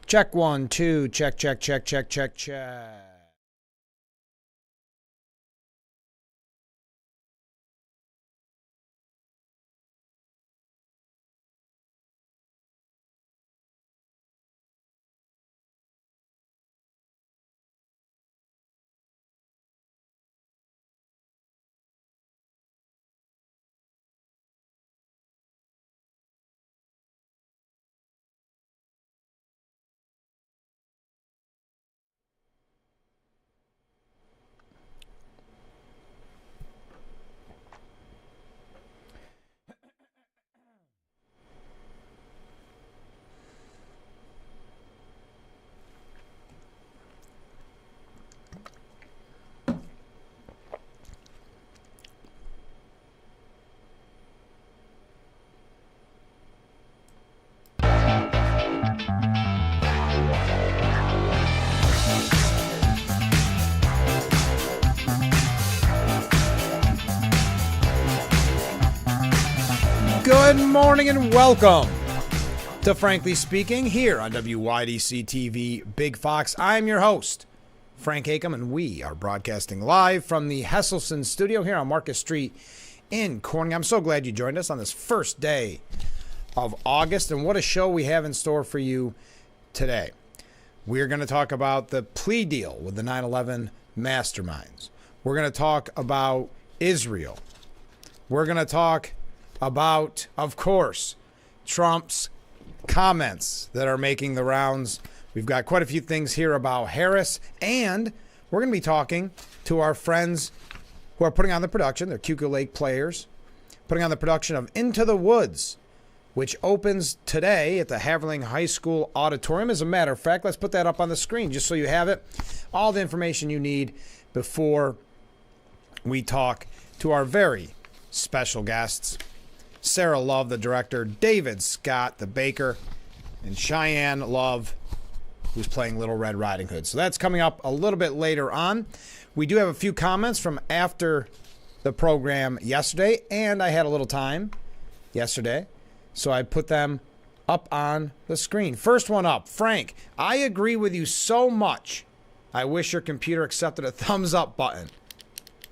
Check 1, 2, check, check, check, check, check, check. Good morning and welcome to Frankly Speaking here on WYDC TV Big Fox. I'm your host, Frank Acom, and we are broadcasting live from the Hesselson studio here on Market Street in Corning. I'm so glad you joined us on this first day of August, and what a show we have in store for you today. We're going to talk about the plea deal with the 9/11 masterminds. We're going to talk about Israel. We're going to talk about, of course, Trump's comments that are making the rounds. We've got quite a few things here about Harris, and we're going to be talking to our friends who are putting on the production. They're Cuckoo Lake players, putting on the production of Into the Woods, which opens today at the Haverling High School Auditorium. As a matter of fact, let's put that up on the screen just so you have it. All the information you need before we talk to our very special guests. Sarah Love, the director, David Scott, the baker, and Cheyenne Love, who's playing Little Red Riding Hood. So that's coming up a little bit later on. We do have a few comments from after the program yesterday, and I had a little time yesterday, so I put them up on the screen. First one up, Frank, I agree with you so much. I wish your computer accepted a thumbs up button.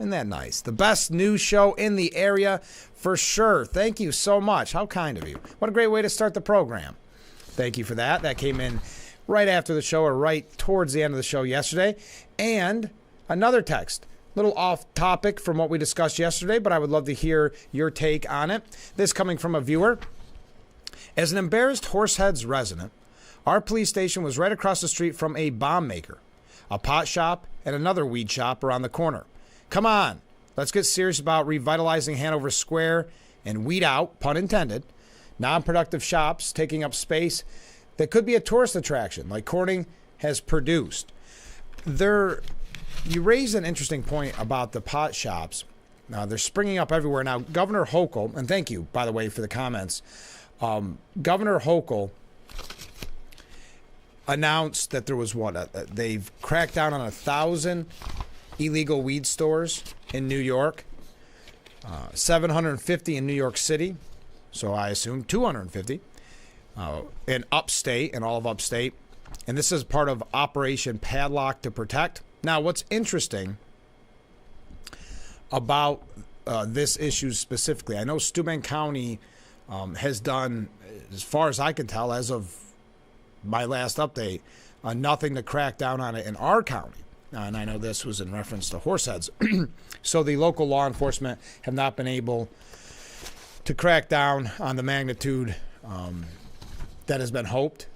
Isn't that nice? The best news show in the area for sure. Thank you so much. How kind of you. What a great way to start the program. Thank you for that. That came in right after the show or right towards the end of the show yesterday. And another text, a little off topic from what we discussed yesterday, but I would love to hear your take on it. This coming from a viewer. As an embarrassed Horseheads resident, our police station was right across the street from a bomb maker, a pot shop, and another weed shop around the corner. Come on, let's get serious about revitalizing Hanover Square and weed out, pun intended, non-productive shops taking up space that could be a tourist attraction like Corning has produced. You raised an interesting point about the pot shops. Now, they're springing up everywhere. Now, Governor Hochul, and thank you, by the way, for the comments. Governor Hochul announced that there was they've cracked down on 1,000 illegal weed stores in New York, 750 in New York City, so I assume 250 in upstate and all of upstate. And this is part of Operation Padlock to Protect. Now, what's interesting about this issue specifically, I know Steuben County has done, as far as I can tell, as of my last update, nothing to crack down on it in our county. And I know this was in reference to Horseheads. So the local law enforcement have not been able to crack down on the magnitude that has been hoped.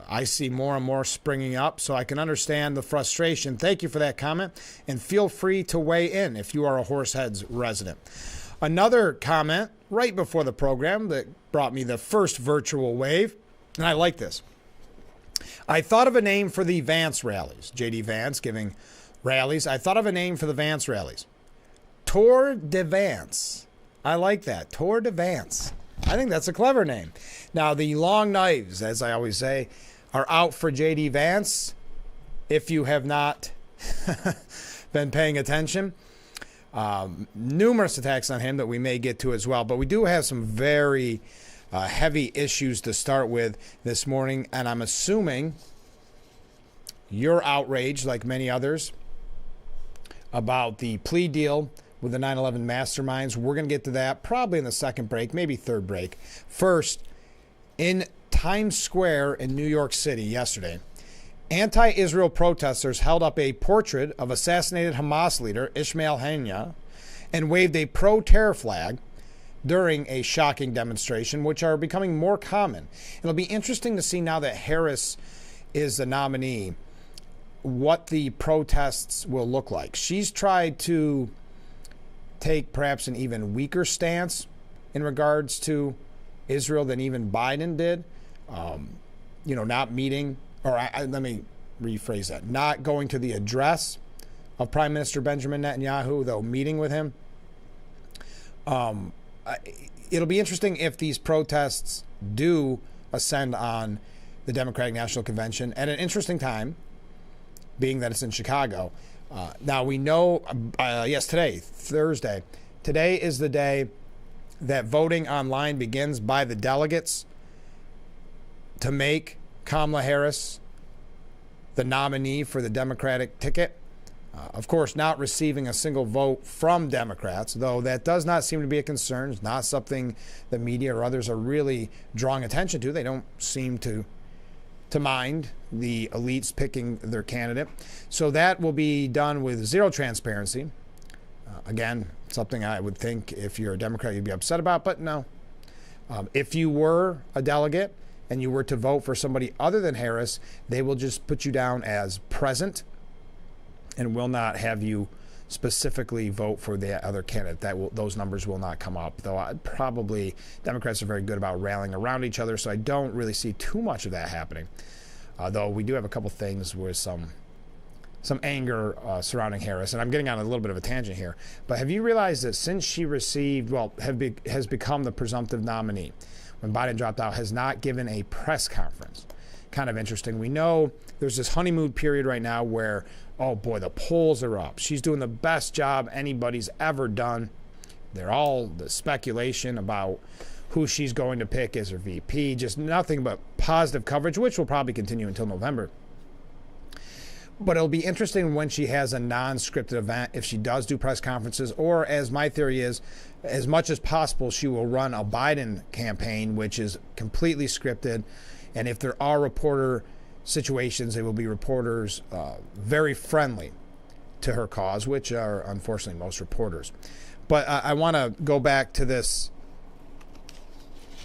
I see more and more springing up, so I can understand the frustration. Thank you for that comment, and feel free to weigh in if you are a Horseheads resident. Another comment right before the program that brought me the first virtual wave, and I like this. I thought of a name for the Vance rallies. J.D. Vance giving rallies. I thought of a name for the Vance rallies. Tour de Vance. I like that. Tour de Vance. I think that's a clever name. Now, the long knives, as I always say, are out for J.D. Vance. If you have not been paying attention, numerous attacks on him that we may get to as well. But we do have some very heavy issues to start with this morning, and I'm assuming you're outraged, like many others, about the plea deal with the 9/11 masterminds. We're going to get to that probably in the second break, maybe third break. First, in Times Square in New York City yesterday, anti-Israel protesters held up a portrait of assassinated Hamas leader Ismail Haniyeh and waved a pro-terror flag during a shocking demonstration, which are becoming more common. It'll be interesting to see now that Harris is the nominee, what the protests will look like. She's tried to take perhaps an even weaker stance in regards to Israel than even Biden did. Not meeting, let me rephrase that, not going to the address of Prime Minister Benjamin Netanyahu, though meeting with him. It'll be interesting if these protests do ascend on the Democratic National Convention at an interesting time, being that it's in Chicago. Now we know, today, Thursday. Today is the day that voting online begins by the delegates to make Kamala Harris the nominee for the Democratic ticket. Of course, not receiving a single vote from Democrats, though that does not seem to be a concern. It's not something the media or others are really drawing attention to. They don't seem to mind the elites picking their candidate. So that will be done with zero transparency. Again, something I would think if you're a Democrat you'd be upset about, but no. If you were a delegate and you were to vote for somebody other than Harris, they will just put you down as present and will not have you specifically vote for the other candidate. Those numbers will not come up, though Democrats are very good about rallying around each other, so I don't really see too much of that happening. Though we do have a couple things with some anger surrounding Harris, and I'm getting on a little bit of a tangent here. But have you realized that since she has become the presumptive nominee, when Biden dropped out, has not given a press conference? Kind of interesting. We know there's this honeymoon period right now where, oh boy, the polls are up. She's doing the best job anybody's ever done. They're all the speculation about who she's going to pick as her VP. Just nothing but positive coverage, which will probably continue until November. But it'll be interesting when she has a non-scripted event, if she does do press conferences, or as my theory is, as much as possible, she will run a Biden campaign, which is completely scripted. And if there are reporter situations, they will be reporters very friendly to her cause, which are unfortunately most reporters. But I want to go back to this,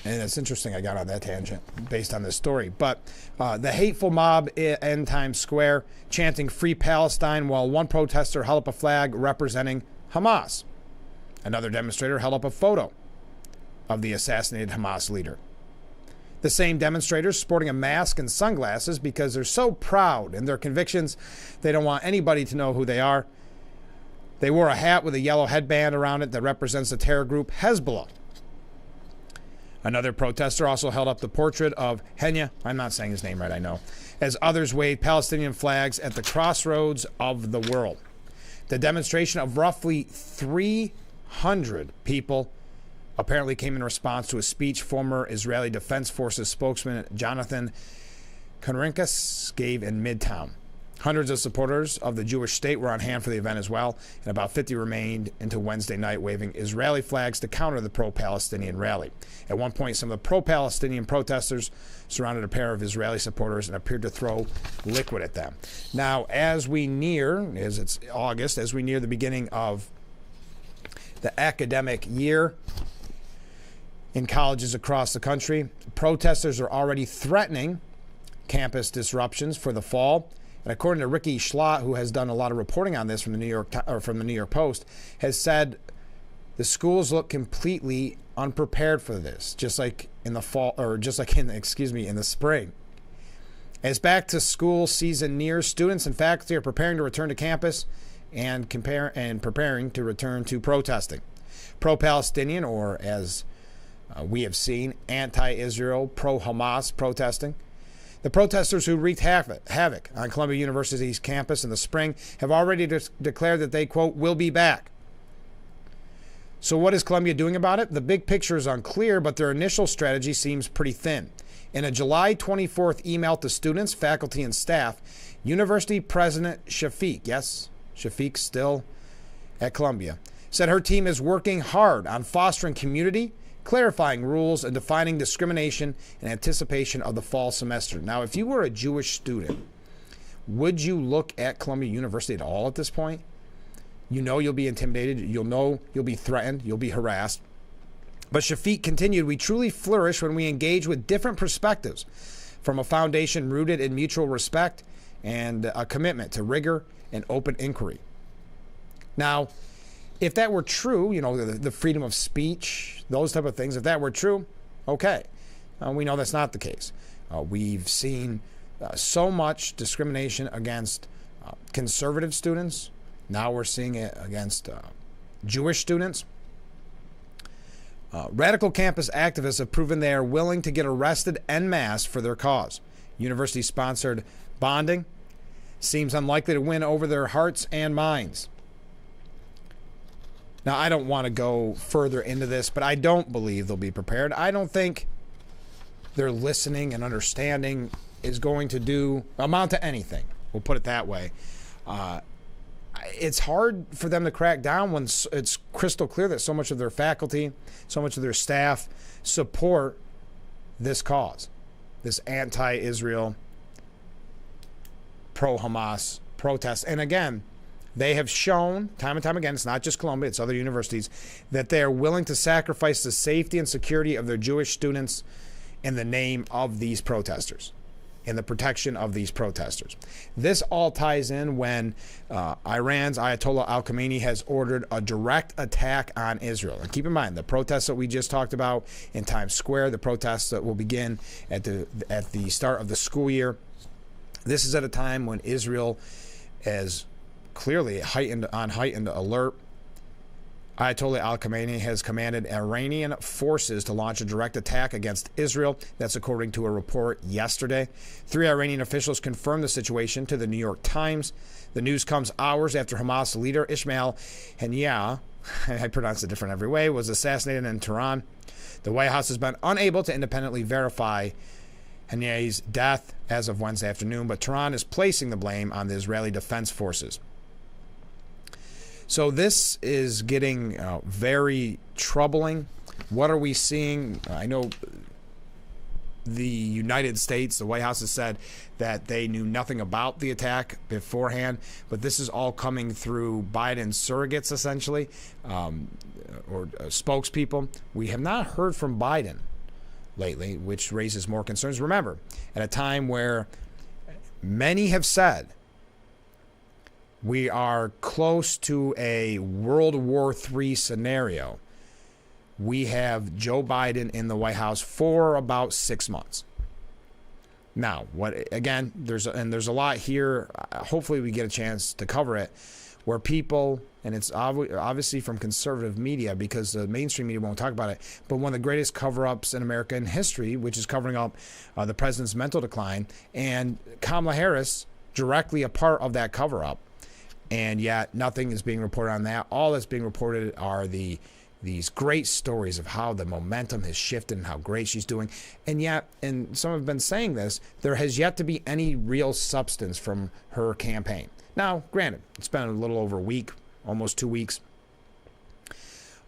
and it's interesting I got on that tangent based on this story. But the hateful mob in Times Square chanting "Free Palestine" while one protester held up a flag representing Hamas. Another demonstrator held up a photo of the assassinated Hamas leader. The same demonstrators sporting a mask and sunglasses because they're so proud in their convictions they don't want anybody to know who they are. They wore a hat with a yellow headband around it that represents the terror group Hezbollah. Another protester also held up the portrait of Haniyeh, I'm not saying his name right, I know, as others waved Palestinian flags at the crossroads of the world. The demonstration of roughly 300 people apparently came in response to a speech former Israeli Defense Forces spokesman Jonathan Conrinkas gave in Midtown. Hundreds of supporters of the Jewish state were on hand for the event as well, and about 50 remained into Wednesday night waving Israeli flags to counter the pro-Palestinian rally. At one point, some of the pro-Palestinian protesters surrounded a pair of Israeli supporters and appeared to throw liquid at them. Now, as it's August, as we near the beginning of the academic year in colleges across the country, protesters are already threatening campus disruptions for the fall. And according to Ricky Schlott, who has done a lot of reporting on this from the New York Post, has said the schools look completely unprepared for this, just like in the fall, or just like in the spring. As back to school season nears, students and faculty are preparing to return to campus and preparing to return to protesting. Pro-Palestinian, or as we have seen, anti-Israel, pro-Hamas protesting. The protesters who wreaked havoc on Columbia University's campus in the spring have already declared that they, quote, will be back. So what is Columbia doing about it? The big picture is unclear, but their initial strategy seems pretty thin. In a July 24th email to students, faculty, and staff, University President Shafiq, yes, Shafiq still at Columbia, said her team is working hard on fostering community, clarifying rules, and defining discrimination in anticipation of the fall semester. Now, if you were a Jewish student, would you look at Columbia University at all at this point? You know you'll be intimidated. You'll know you'll be threatened. You'll be harassed. But Shafiq continued, we truly flourish when we engage with different perspectives from a foundation rooted in mutual respect and a commitment to rigor and open inquiry. Now, if that were true, you know, the freedom of speech, those type of things, if that were true, okay. We know that's not the case. We've seen so much discrimination against conservative students. Now we're seeing it against Jewish students. Radical campus activists have proven they are willing to get arrested en masse for their cause. University-sponsored bonding seems unlikely to win over their hearts and minds. Now, I don't want to go further into this, but I don't believe they'll be prepared. I don't think their listening and understanding is going to amount to anything. We'll put it that way. It's hard for them to crack down when it's crystal clear that so much of their faculty, so much of their staff support this cause, this anti-Israel, pro-Hamas protest. And again, they have shown time and time again, it's not just Columbia, it's other universities, that they are willing to sacrifice the safety and security of their Jewish students in the name of these protesters, in the protection of these protesters. This all ties in when Iran's Ayatollah al-Khamenei has ordered a direct attack on Israel. And keep in mind, the protests that we just talked about in Times Square, the protests that will begin at the start of the school year, this is at a time when Israel is clearly heightened alert. Ayatollah al-Khamenei has commanded Iranian forces to launch a direct attack against Israel. That's according to a report yesterday. 3 Iranian officials confirmed the situation to the New York Times. The news comes hours after Hamas leader Ismail Haniyeh, I pronounce it different every way, was assassinated in Tehran. The White House has been unable to independently verify Haniyeh's death as of Wednesday afternoon, but Tehran is placing the blame on the Israeli Defense Forces. So this is getting very troubling. What are we seeing? I know the United States, the White House has said that they knew nothing about the attack beforehand, but this is all coming through Biden's surrogates, essentially, or spokespeople. We have not heard from Biden lately, which raises more concerns. Remember, at a time where many have said we are close to a World War III scenario, we have Joe Biden in the White House for about 6 months. Now, there's a lot here. Hopefully we get a chance to cover it, where people, and it's obviously from conservative media because the mainstream media won't talk about it, but one of the greatest cover-ups in American history, which is covering up the president's mental decline, and Kamala Harris directly a part of that cover-up. And yet nothing is being reported on that. All that's being reported are these great stories of how the momentum has shifted and how great she's doing. And yet, and some have been saying this, there has yet to be any real substance from her campaign. Now, granted, it's been a little over a week, almost 2 weeks,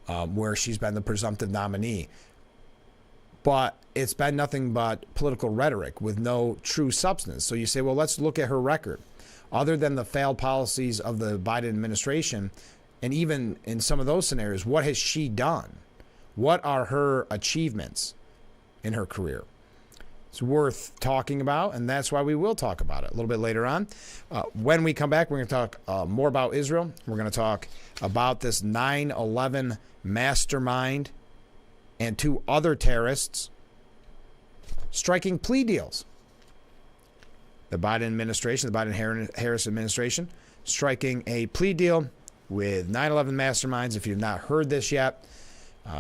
where she's been the presumptive nominee. But it's been nothing but political rhetoric with no true substance. So you say, well, let's look at her record. Other than the failed policies of the Biden administration, and even in some of those scenarios, what has she done? What are her achievements in her career? It's worth talking about, and that's why we will talk about it a little bit later on. When we come back, we're going to talk more about Israel. We're going to talk about this 9/11 mastermind and 2 other terrorists striking plea deals. The Biden administration, the Biden-Harris administration, striking a plea deal with 9/11 masterminds. If you've not heard this yet,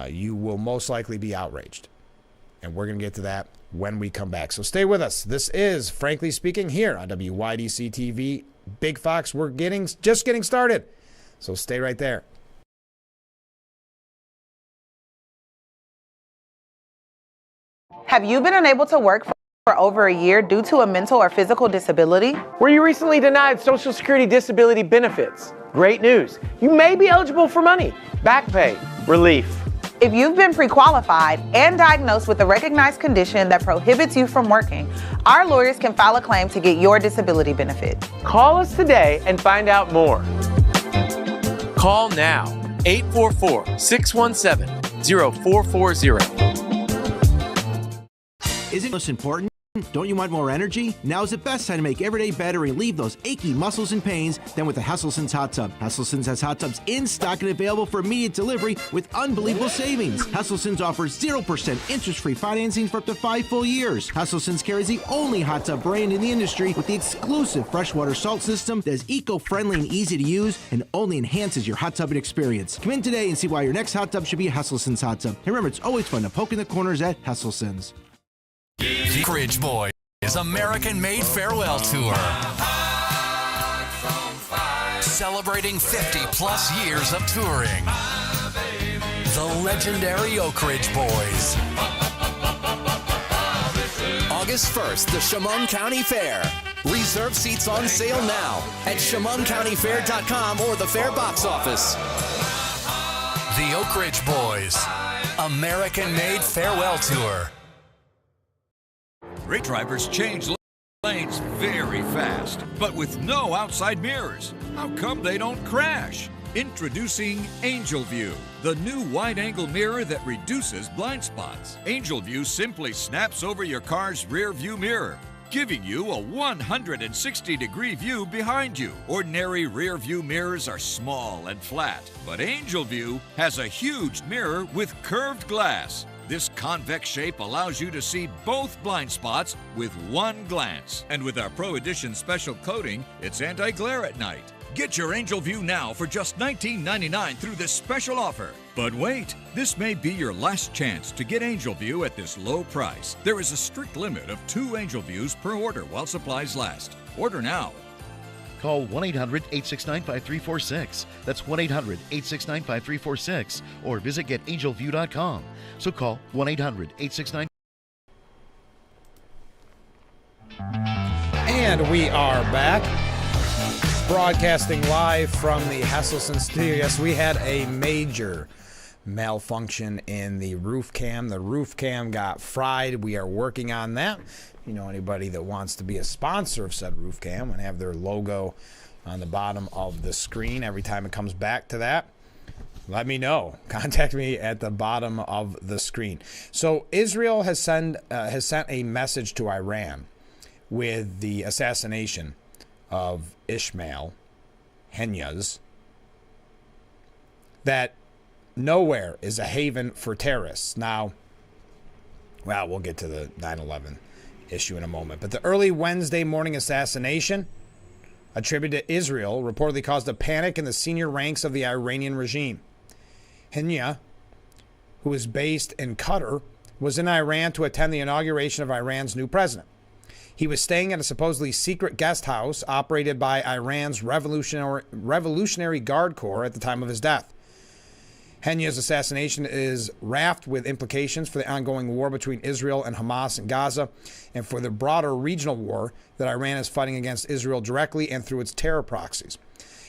you will most likely be outraged. And we're going to get to that when we come back. So stay with us. This is Frankly Speaking here on WYDC TV. Big Fox, we're just getting started. So stay right there. Have you been unable to work for over a year due to a mental or physical disability? Were you recently denied Social Security disability benefits? Great news. You may be eligible for money, back pay, relief. If you've been pre-qualified and diagnosed with a recognized condition that prohibits you from working, our lawyers can file a claim to get your disability benefit. Call us today and find out more. Call now, 844-617-0440. Isn't most important? Don't you want more energy? Now's the best time to make every day better and relieve those achy muscles and pains than with the Hesselson's Hot Tub. Hesselson's has hot tubs in stock and available for immediate delivery with unbelievable savings. Hesselson's offers 0% interest-free financing for up to 5 full years. Hesselson's carries the only hot tub brand in the industry with the exclusive freshwater salt system that is eco-friendly and easy to use and only enhances your hot tubbing experience. Come in today and see why your next hot tub should be a Hesselson's Hot Tub. And remember, it's always fun to poke in the corners at Hesselson's. The Oak Boys American-made farewell tour. Celebrating 50-plus years of touring. The legendary Oak Ridge Boys. August 1st, the Chemung County Fair. Reserve seats on sale now at ChemungCountyFair.com or the Fair box office. The Oak Ridge Boys American-made farewell tour. Great drivers change lanes very fast, but with no outside mirrors. How come they don't crash? Introducing Angel View, the new wide-angle mirror that reduces blind spots. Angel View simply snaps over your car's rear view mirror, giving you a 160-degree view behind you. Ordinary rear view mirrors are small and flat, but Angel View has a huge mirror with curved glass. This convex shape allows you to see both blind spots with one glance. And with our Pro Edition special coating, it's anti-glare at night. Get your Angel View now for just $19.99 through this special offer. But wait, this may be your last chance to get Angel View at this low price. There is a strict limit of 2 Angel Views per order while supplies last. Order now. Call 1-800-869-5346. That's 1-800-869-5346. Or visit getangelview.com. So call 1-800-869. And we are back, broadcasting live from the Hesselson studio. Yes, we had a major malfunction in the roof cam. The roof cam got fried. We are working on that. You know, anybody that wants to be a sponsor of said roof cam and have their logo on the bottom of the screen every time it comes back to that, let me know. Contact me at the bottom of the screen. So Israel has sent a message to Iran with the assassination of Ismail Haniyeh that nowhere is a haven for terrorists. Now, well, we'll get to the 9/11 issue in a moment. But the early Wednesday morning assassination attributed to Israel reportedly caused a panic in the senior ranks of the Iranian regime. Haniyeh, who is based in Qatar, was in Iran to attend the inauguration of Iran's new president. He was staying at a supposedly secret guest house operated by Iran's Revolutionary Guard Corps at the time of his death. Haniyeh's assassination is wrapped with implications for the ongoing war between Israel and Hamas in Gaza and for the broader regional war that Iran is fighting against Israel directly and through its terror proxies.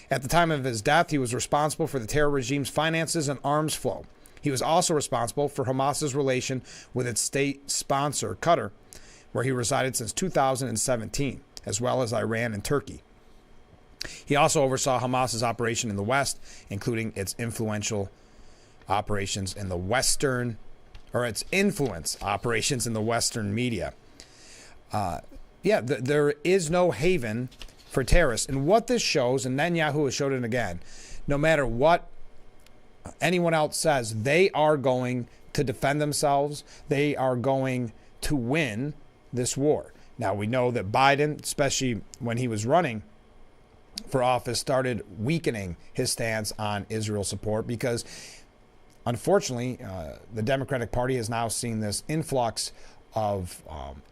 At the time of his death, he was responsible for the terror regime's finances and arms flow. He was also responsible for Hamas's relation with its state sponsor, Qatar, where he resided since 2017, as well as Iran and Turkey. He also oversaw Hamas's operation in the West, including its influential operations in the its influence operations in the Western media. There is no haven for terrorists. And what this shows, and Netanyahu has showed it again, no matter what anyone else says, they are going to defend themselves. They are going to win this war. Now, we know that Biden, especially when he was running for office, started weakening his stance on Israel support because, unfortunately, the Democratic Party has now seen this influx of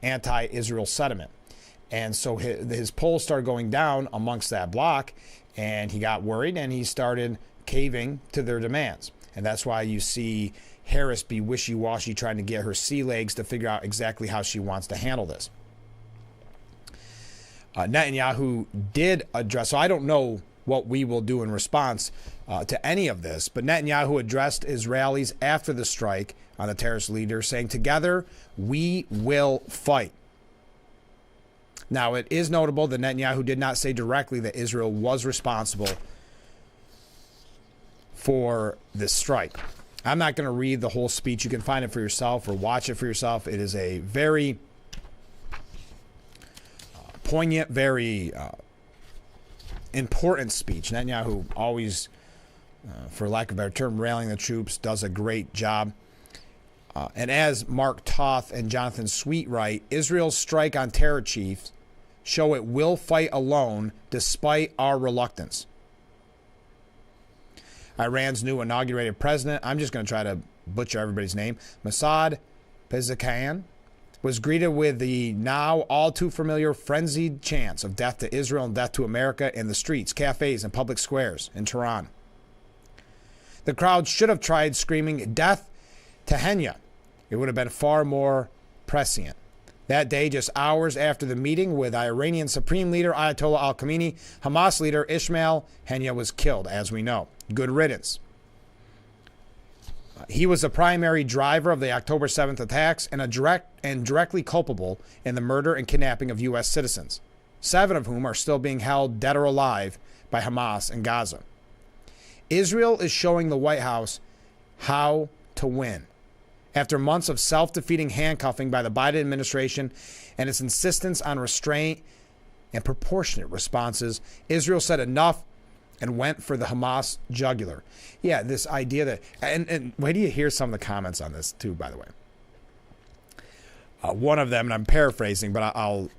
anti-Israel sentiment. And so his polls started going down amongst that bloc, and he got worried, and he started caving to their demands. And that's why you see Harris be wishy-washy trying to get her sea legs to figure out exactly how she wants to handle this. Netanyahu did address, so I don't know what we will do in response to any of this, but Netanyahu addressed Israelis after the strike on the terrorist leader, saying, "Together we will fight." Now, it is notable that Netanyahu did not say directly that Israel was responsible for this strike. I'm not going to read the whole speech. You can find it for yourself or watch it for yourself. It is a very poignant, very important speech. Netanyahu always, for lack of a better term, rallying the troops, does a great job. And as Mark Toth and Jonathan Sweet write, Israel's strike on terror chiefs show it will fight alone despite our reluctance. Iran's new inaugurated president, I'm just going to try to butcher everybody's name, Mossad Pezeshkian, was greeted with the now all too familiar frenzied chants of death to Israel and death to America in the streets, cafes, and public squares in Tehran. The crowd should have tried screaming death to Henya. It would have been far more prescient. That day, just hours after the meeting with Iranian Supreme Leader Ayatollah al-Khamenei, Hamas leader Ismail Henya was killed, as we know. Good riddance. He was the primary driver of the October 7th attacks and directly culpable in the murder and kidnapping of U.S. citizens, 7 of whom are still being held dead or alive by Hamas in Gaza. Israel is showing the White House how to win. After months of self-defeating handcuffing by the Biden administration and its insistence on restraint and proportionate responses, Israel said enough and went for the Hamas jugular. Yeah, this idea that, and wait till you hear some of the comments on this too, by the way. One of them, and I'm paraphrasing, but I'll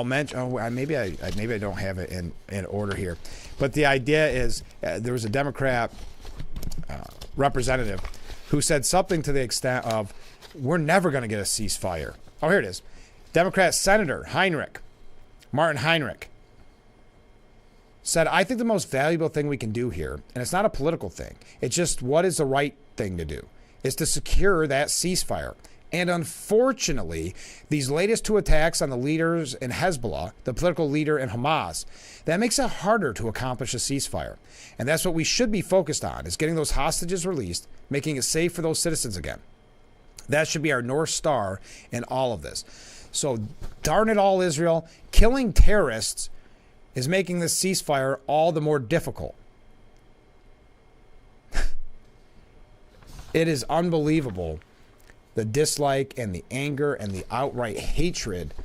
mention. Oh, maybe I don't have it in order here, but the idea is there was a Democrat representative who said something to the extent of, "We're never going to get a ceasefire." Oh, here it is. Democrat Senator Martin Heinrich, said, "I think the most valuable thing we can do here, and it's not a political thing, it's just what is the right thing to do, is to secure that ceasefire. And unfortunately, these latest 2 attacks on the leaders in Hezbollah, the political leader in Hamas, that makes it harder to accomplish a ceasefire. And that's what we should be focused on, is getting those hostages released, making it safe for those citizens again. That should be our North Star in all of this. So darn it all, Israel, killing terrorists is making this ceasefire all the more difficult." It is unbelievable, the dislike and the anger and the outright hatred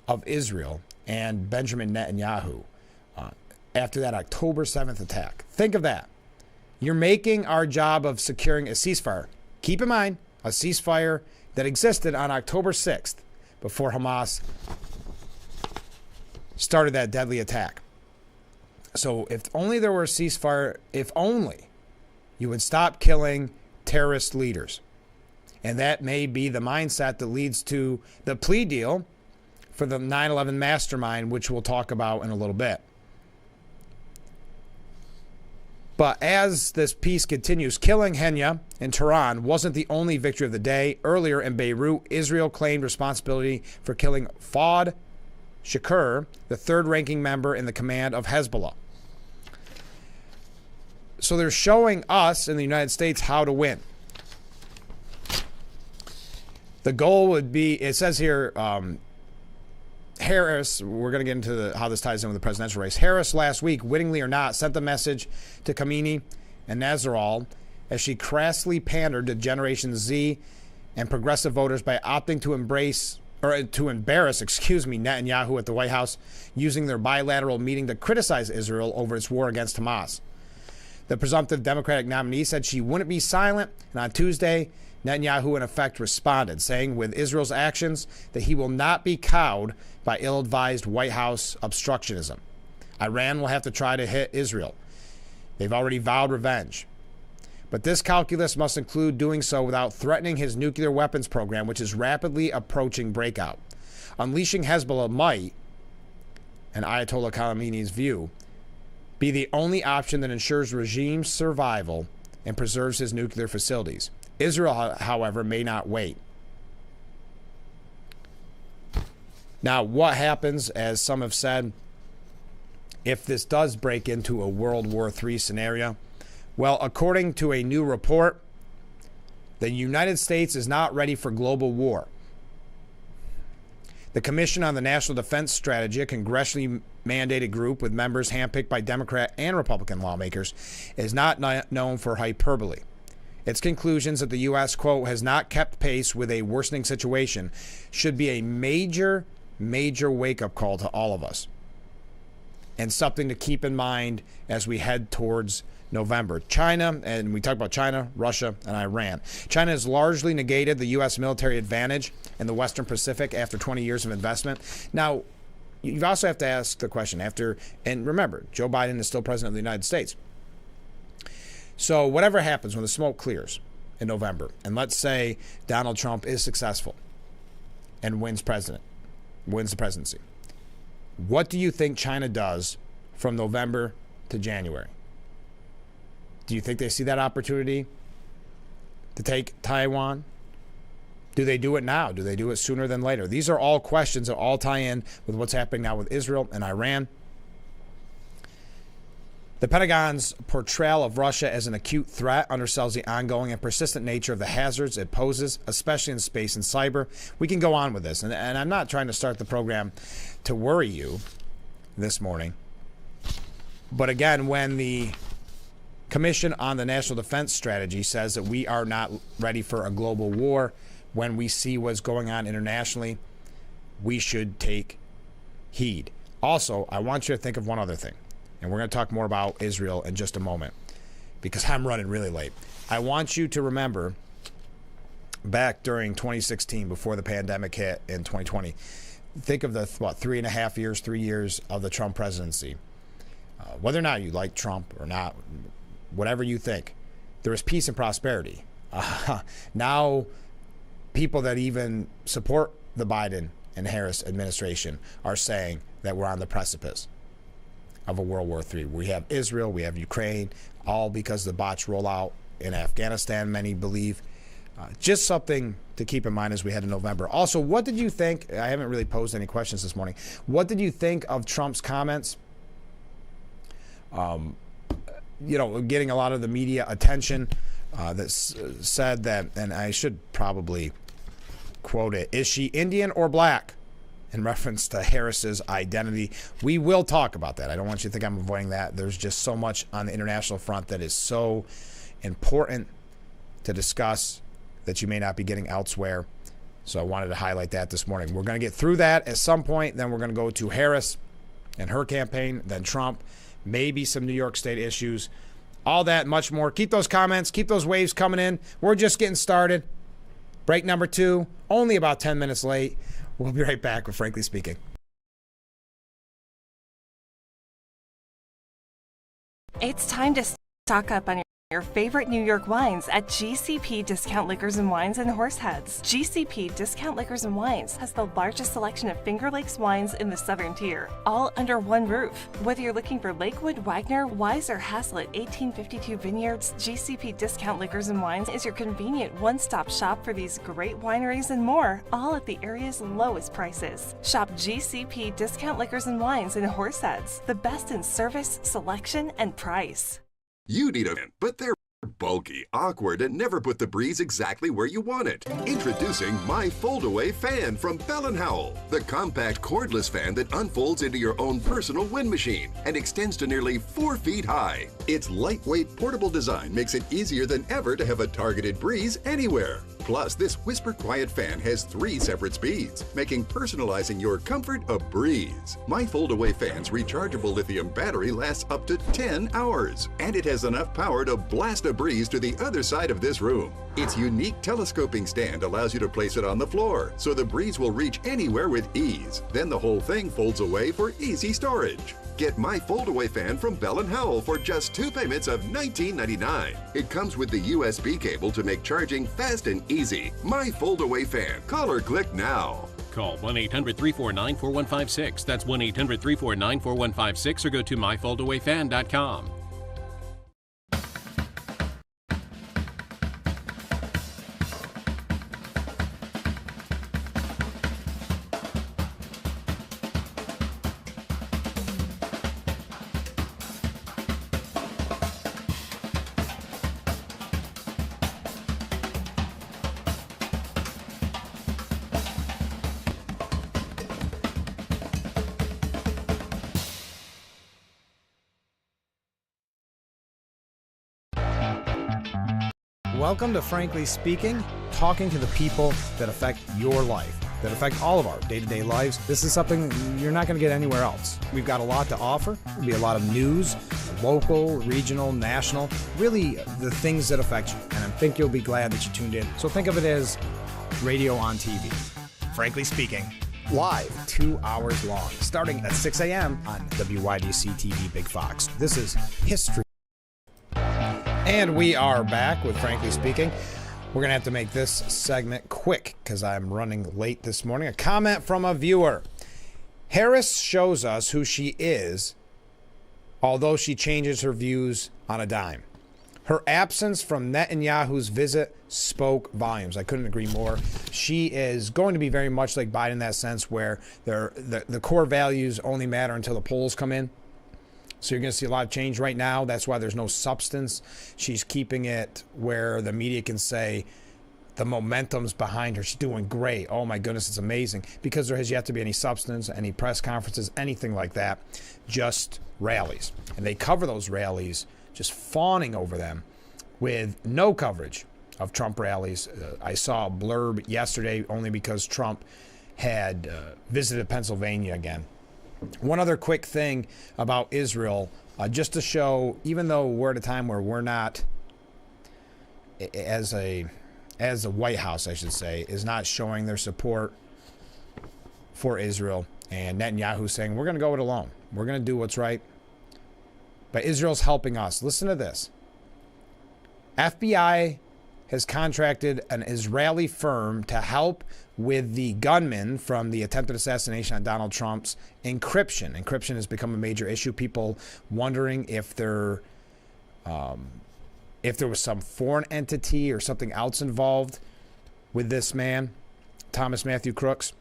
of Israel and Benjamin Netanyahu after that October 7th attack. Think of that. You're making our job of securing a ceasefire. Keep in mind, a ceasefire that existed on October 6th before Hamas started that deadly attack. So if only there were a ceasefire, if only you would stop killing terrorist leaders. And that may be the mindset that leads to the plea deal for the 9/11 mastermind, which we'll talk about in a little bit. But as this piece continues, killing Henya in Tehran wasn't the only victory of the day. Earlier in Beirut, Israel claimed responsibility for killing Fouad Shakur, the 3rd-ranking member in the command of Hezbollah. So they're showing us in the United States how to win. The goal would be, it says here, Harris, we're going to get into how this ties in with the presidential race. Harris last week, wittingly or not, sent the message to Khamenei and Nasrallah as she crassly pandered to Generation Z and progressive voters by opting to embrace to embarrass Netanyahu at the White House, using their bilateral meeting to criticize Israel over its war against Hamas. The presumptive Democratic nominee said she wouldn't be silent, and on Tuesday, Netanyahu in effect responded, saying with Israel's actions that he will not be cowed by ill-advised White House obstructionism. Iran will have to try to hit Israel. They've already vowed revenge. But this calculus must include doing so without threatening his nuclear weapons program, which is rapidly approaching breakout. Unleashing Hezbollah might, in Ayatollah Khamenei's view, be the only option that ensures regime survival and preserves his nuclear facilities. Israel, however, may not wait. Now, what happens, as some have said, if this does break into a World War III scenario? Well, according to a new report, the United States is not ready for global war. The Commission on the National Defense Strategy, a congressionally mandated group with members handpicked by Democrat and Republican lawmakers, is not known for hyperbole. Its conclusions that the U.S., quote, has not kept pace with a worsening situation should be a major wake-up call to all of us, and something to keep in mind as we head towards November. China, and we talk about China, Russia, and Iran. China has largely negated the U.S. military advantage in the Western Pacific after 20 years of investment. Now, you also have to ask the question and remember, Joe Biden is still president of the United States. So whatever happens when the smoke clears in November, and let's say Donald Trump is successful and wins the presidency, what do you think China does from November to January? Do you think they see that opportunity to take Taiwan? Do they do it now? Do they do it sooner than later? These are all questions that all tie in with what's happening now with Israel and Iran. The Pentagon's portrayal of Russia as an acute threat undersells the ongoing and persistent nature of the hazards it poses, especially in space and cyber. We can go on with this, and I'm not trying to start the program to worry you this morning. But again, when the Commission on the National Defense Strategy says that we are not ready for a global war, when we see what's going on internationally, we should take heed. Also, I want you to think of one other thing, and we're going to talk more about Israel in just a moment because I'm running really late. I want you to remember back during 2016, before the pandemic hit in 2020, think of the 3 years of the Trump presidency. Whether or not you like Trump or not, whatever you think, there was peace and prosperity. Now, people that even support the Biden and Harris administration are saying that we're on the precipice of a World War III. We have Israel, we have Ukraine, all because of the botched rollout in Afghanistan, many believe. Just something to keep in mind as we head to November. Also, what did you think? I haven't really posed any questions this morning. What did you think of Trump's comments? Getting a lot of the media attention that said that, and I should probably quote it, is she Indian or black? In reference to Harris's identity. We will talk about that. I don't want you to think I'm avoiding that. There's just so much on the international front that is so important to discuss that you may not be getting elsewhere. So I wanted to highlight that this morning. We're going to get through that at some point. Then we're going to go to Harris and her campaign, then Trump, maybe some New York State issues, all that, much more. Keep those comments, keep those waves coming in. We're just getting started. Break number 2, only about 10 minutes late. We'll be right back with Frankly Speaking. It's time to stock up on your favorite New York wines at GCP Discount Liquors and Wines in Horseheads. GCP Discount Liquors and Wines has the largest selection of Finger Lakes wines in the Southern Tier, all under one roof. Whether you're looking for Lakewood, Wagner, Wise, or Haslett 1852 Vineyards, GCP Discount Liquors and Wines is your convenient one-stop shop for these great wineries and more, all at the area's lowest prices. Shop GCP Discount Liquors and Wines in Horseheads, the best in service, selection, and price. You need a fan, but they're bulky, awkward, and never put the breeze exactly where you want it. Introducing my fold-away fan from Bell & Howell, the compact cordless fan that unfolds into your own personal wind machine and extends to nearly 4 feet high. Its lightweight, portable design makes it easier than ever to have a targeted breeze anywhere. Plus, this whisper-quiet fan has 3 separate speeds, making personalizing your comfort a breeze. My fold-away fan's rechargeable lithium battery lasts up to 10 hours, and it has enough power to blast a breeze to the other side of this room. Its unique telescoping stand allows you to place it on the floor, so the breeze will reach anywhere with ease. Then the whole thing folds away for easy storage. Get my fold-away fan from Bell & Howell for just 2 payments of $19.99. It comes with the USB cable to make charging fast and easy. My fold-away fan. Call or click now. Call 1-800-349-4156. That's 1-800-349-4156 or go to myfoldawayfan.com. welcome to Frankly Speaking, talking to the people that affect your life, that affect all of our day-to-day lives. This is something you're not going to get anywhere else. We've got a lot to offer. There'll be a lot of news, local, regional, national, really the things that affect you. And I think you'll be glad that you tuned in. So think of it as radio on TV. Frankly Speaking, live, 2 hours long, starting at 6 a.m. on WYDC TV Big Fox. This is history. And we are back with Frankly Speaking. We're going to have to make this segment quick because I'm running late this morning. A comment from a viewer. Harris shows us who she is, although she changes her views on a dime. Her absence from Netanyahu's visit spoke volumes. I couldn't agree more. She is going to be very much like Biden in that sense where the core values only matter until the polls come in. So you're going to see a lot of change right now. That's why there's no substance. She's keeping it where the media can say the momentum's behind her. She's doing great. Oh, my goodness, it's amazing. Because there has yet to be any substance, any press conferences, anything like that. Just rallies. And they cover those rallies, just fawning over them with no coverage of Trump rallies. I saw a blurb yesterday only because Trump had visited Pennsylvania again. One other quick thing about Israel, just to show, even though we're at a time where we're not, as the White House, I should say, is not showing their support for Israel, and Netanyahu saying, we're going to go it alone. We're going to do what's right. But Israel's helping us. Listen to this. FBI has contracted an Israeli firm to help with the gunman from the attempted assassination on Donald Trump's encryption. Encryption has become a major issue. People wondering if there was some foreign entity or something else involved with this man, Thomas Matthew Crooks.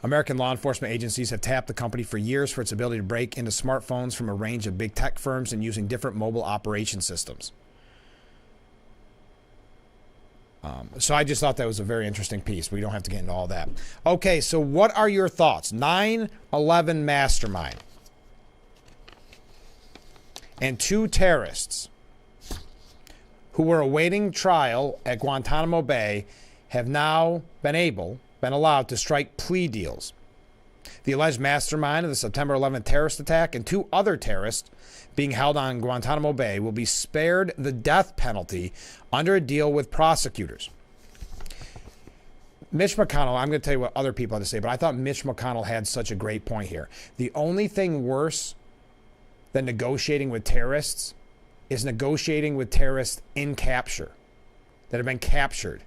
American law enforcement agencies have tapped the company for years for its ability to break into smartphones from a range of big tech firms and using different mobile operation systems. So I just thought that was a very interesting piece. We don't have to get into all that. Okay, so what are your thoughts? 9/11 mastermind and 2 terrorists who were awaiting trial at Guantanamo Bay have now been allowed to strike plea deals. The alleged mastermind of the September 11th terrorist attack and 2 other terrorists being held on Guantanamo Bay will be spared the death penalty under a deal with prosecutors. Mitch McConnell, I'm going to tell you what other people had to say, but I thought Mitch McConnell had such a great point here. The only thing worse than negotiating with terrorists is negotiating with terrorists in capture, that have been captured.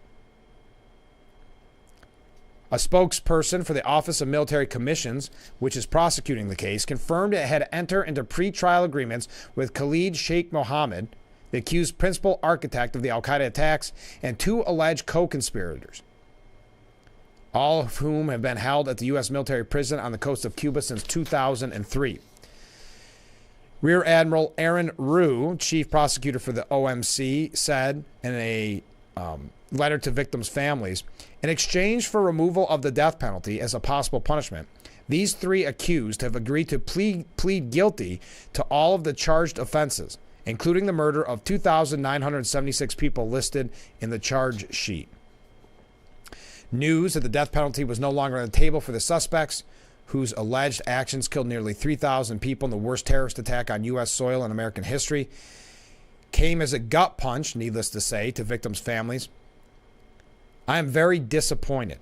A spokesperson for the Office of Military Commissions, which is prosecuting the case, confirmed it had entered into pretrial agreements with Khalid Sheikh Mohammed, the accused principal architect of the al-Qaeda attacks, and 2 alleged co-conspirators, all of whom have been held at the U.S. military prison on the coast of Cuba since 2003. Rear Admiral Aaron Rue, chief prosecutor for the OMC, said in a letter to victims' families, in exchange for removal of the death penalty as a possible punishment, these 3 accused have agreed to plead guilty to all of the charged offenses, including the murder of 2,976 people listed in the charge sheet. News that the death penalty was no longer on the table for the suspects, whose alleged actions killed nearly 3,000 people in the worst terrorist attack on U.S. soil in American history, came as a gut punch, needless to say, to victims' families. I am very disappointed.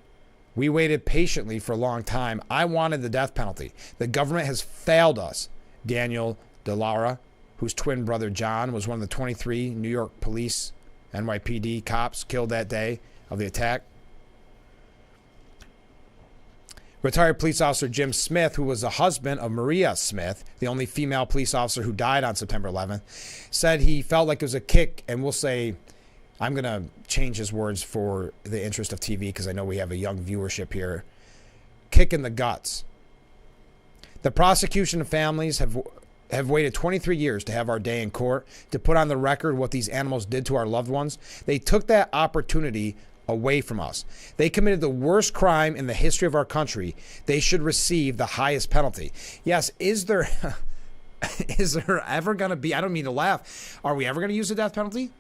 We waited patiently for a long time. I wanted the death penalty. The government has failed us. Daniel DeLaura, whose twin brother John was one of the 23 New York police NYPD cops killed that day of the attack. Retired police officer Jim Smith, who was the husband of Maria Smith, the only female police officer who died on September 11th, said he felt like it was a kick, and we'll say, I'm going to change his words for the interest of TV because I know we have a young viewership here, kick in the guts. The prosecution and families have waited 23 years to have our day in court, to put on the record what these animals did to our loved ones. They took that opportunity away from us. They committed the worst crime in the history of our country. They should receive the highest penalty. Yes, is there ever going to be, I don't mean to laugh, are we ever going to use the death penalty?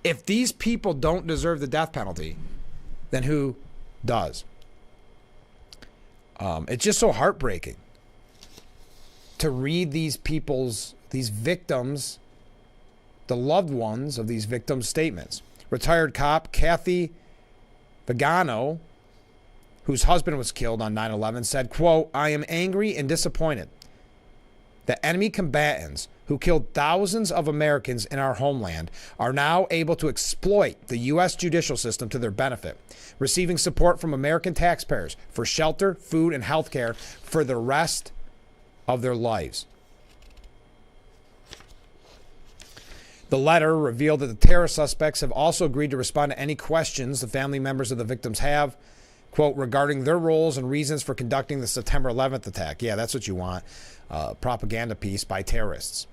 If these people don't deserve the death penalty, then who does? It's just so heartbreaking to read these victims, the loved ones of these victims' statements. Retired cop Kathy Vigano, whose husband was killed on 9/11, said, quote, "I am angry and disappointed that enemy combatants who killed thousands of Americans in our homeland are now able to exploit the U.S. judicial system to their benefit, receiving support from American taxpayers for shelter, food, and health care for the rest of their lives." The letter revealed that the terror suspects have also agreed to respond to any questions the family members of the victims have, quote, regarding their roles and reasons for conducting the September 11th attack. Yeah, that's what you want. Propaganda piece by terrorists.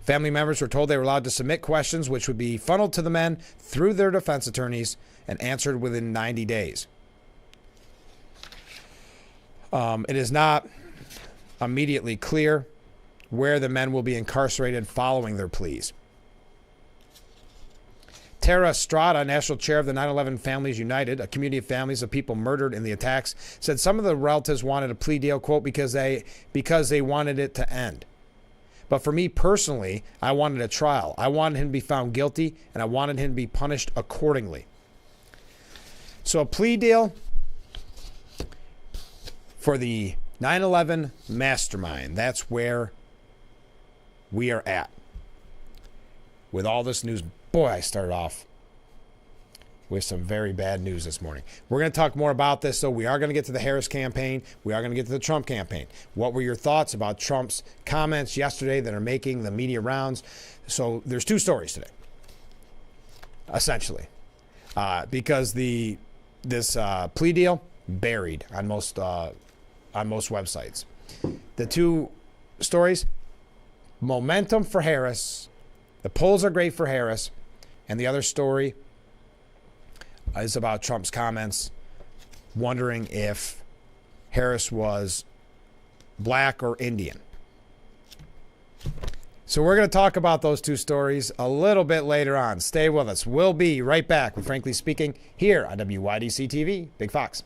Family members were told they were allowed to submit questions which would be funneled to the men through their defense attorneys and answered within 90 days. It is not immediately clear where the men will be incarcerated following their pleas. Tara Estrada, national chair of the 9/11 Families United, a community of families of people murdered in the attacks, said some of the relatives wanted a plea deal, quote, because they wanted it to end. But for me personally, I wanted a trial. I wanted him to be found guilty, and I wanted him to be punished accordingly. So a plea deal for the 9/11 mastermind. That's where we are at with all this news. Boy, I started off with some very bad news this morning. We're going to talk more about this, so we are going to get to the Harris campaign. We are going to get to the Trump campaign. What were your thoughts about Trump's comments yesterday that are making the media rounds? So there's two stories today, essentially, because this plea deal buried on most websites. The two stories: momentum for Harris. The polls are great for Harris. And the other story is about Trump's comments, wondering if Harris was black or Indian. So we're going to talk about those two stories a little bit later on. Stay with us. We'll be right back with Frankly Speaking here on WYDC TV, Big Fox.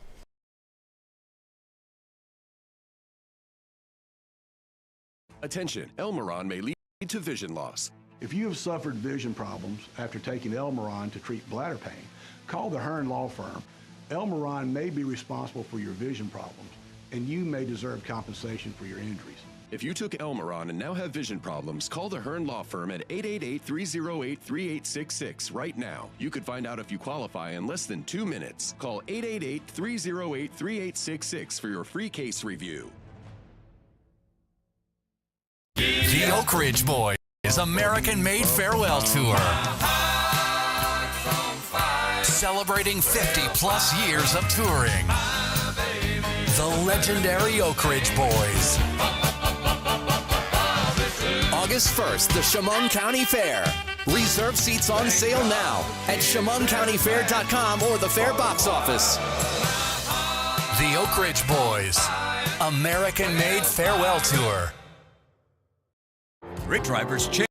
Attention, Elmeron may lead to vision loss. If you have suffered vision problems after taking Elmeron to treat bladder pain, call the Hearn Law Firm. Elmeron may be responsible for your vision problems, and you may deserve compensation for your injuries. If you took Elmeron and now have vision problems, call the Hearn Law Firm at 888-308-3866 right now. You could find out if you qualify in less than 2 minutes. Call 888-308-3866 for your free case review. The Oak Ridge Boys American-made farewell tour. Celebrating 50-plus years of touring. The legendary Oak Ridge Boys. August 1st, the Chemung County Fair. Reserve seats on sale now at ChemungCountyFair.com or the Fair box office. The Oak Ridge Boys American-made farewell tour. Great drivers change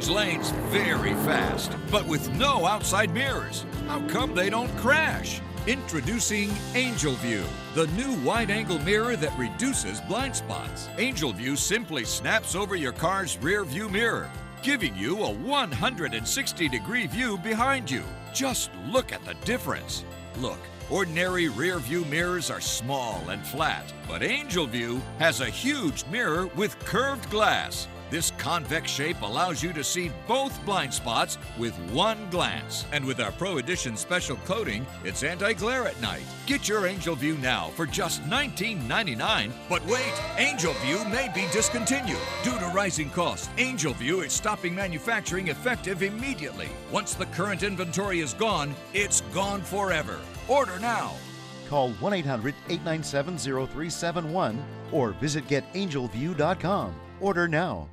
lanes very fast, but with no outside mirrors. How come they don't crash? Introducing Angel View, the new wide-angle mirror that reduces blind spots. Angel View simply snaps over your car's rear view mirror, giving you a 160-degree view behind you. Just look at the difference. Look, ordinary rear view mirrors are small and flat, but Angel View has a huge mirror with curved glass. This convex shape allows you to see both blind spots with one glance. And with our Pro Edition special coating, it's anti-glare at night. Get your Angel View now for just $19.99. But wait, Angel View may be discontinued. Due to rising costs, Angel View is stopping manufacturing effective immediately. Once the current inventory is gone, it's gone forever. Order now. Call 1-800-897-0371 or visit getangelview.com. Order now.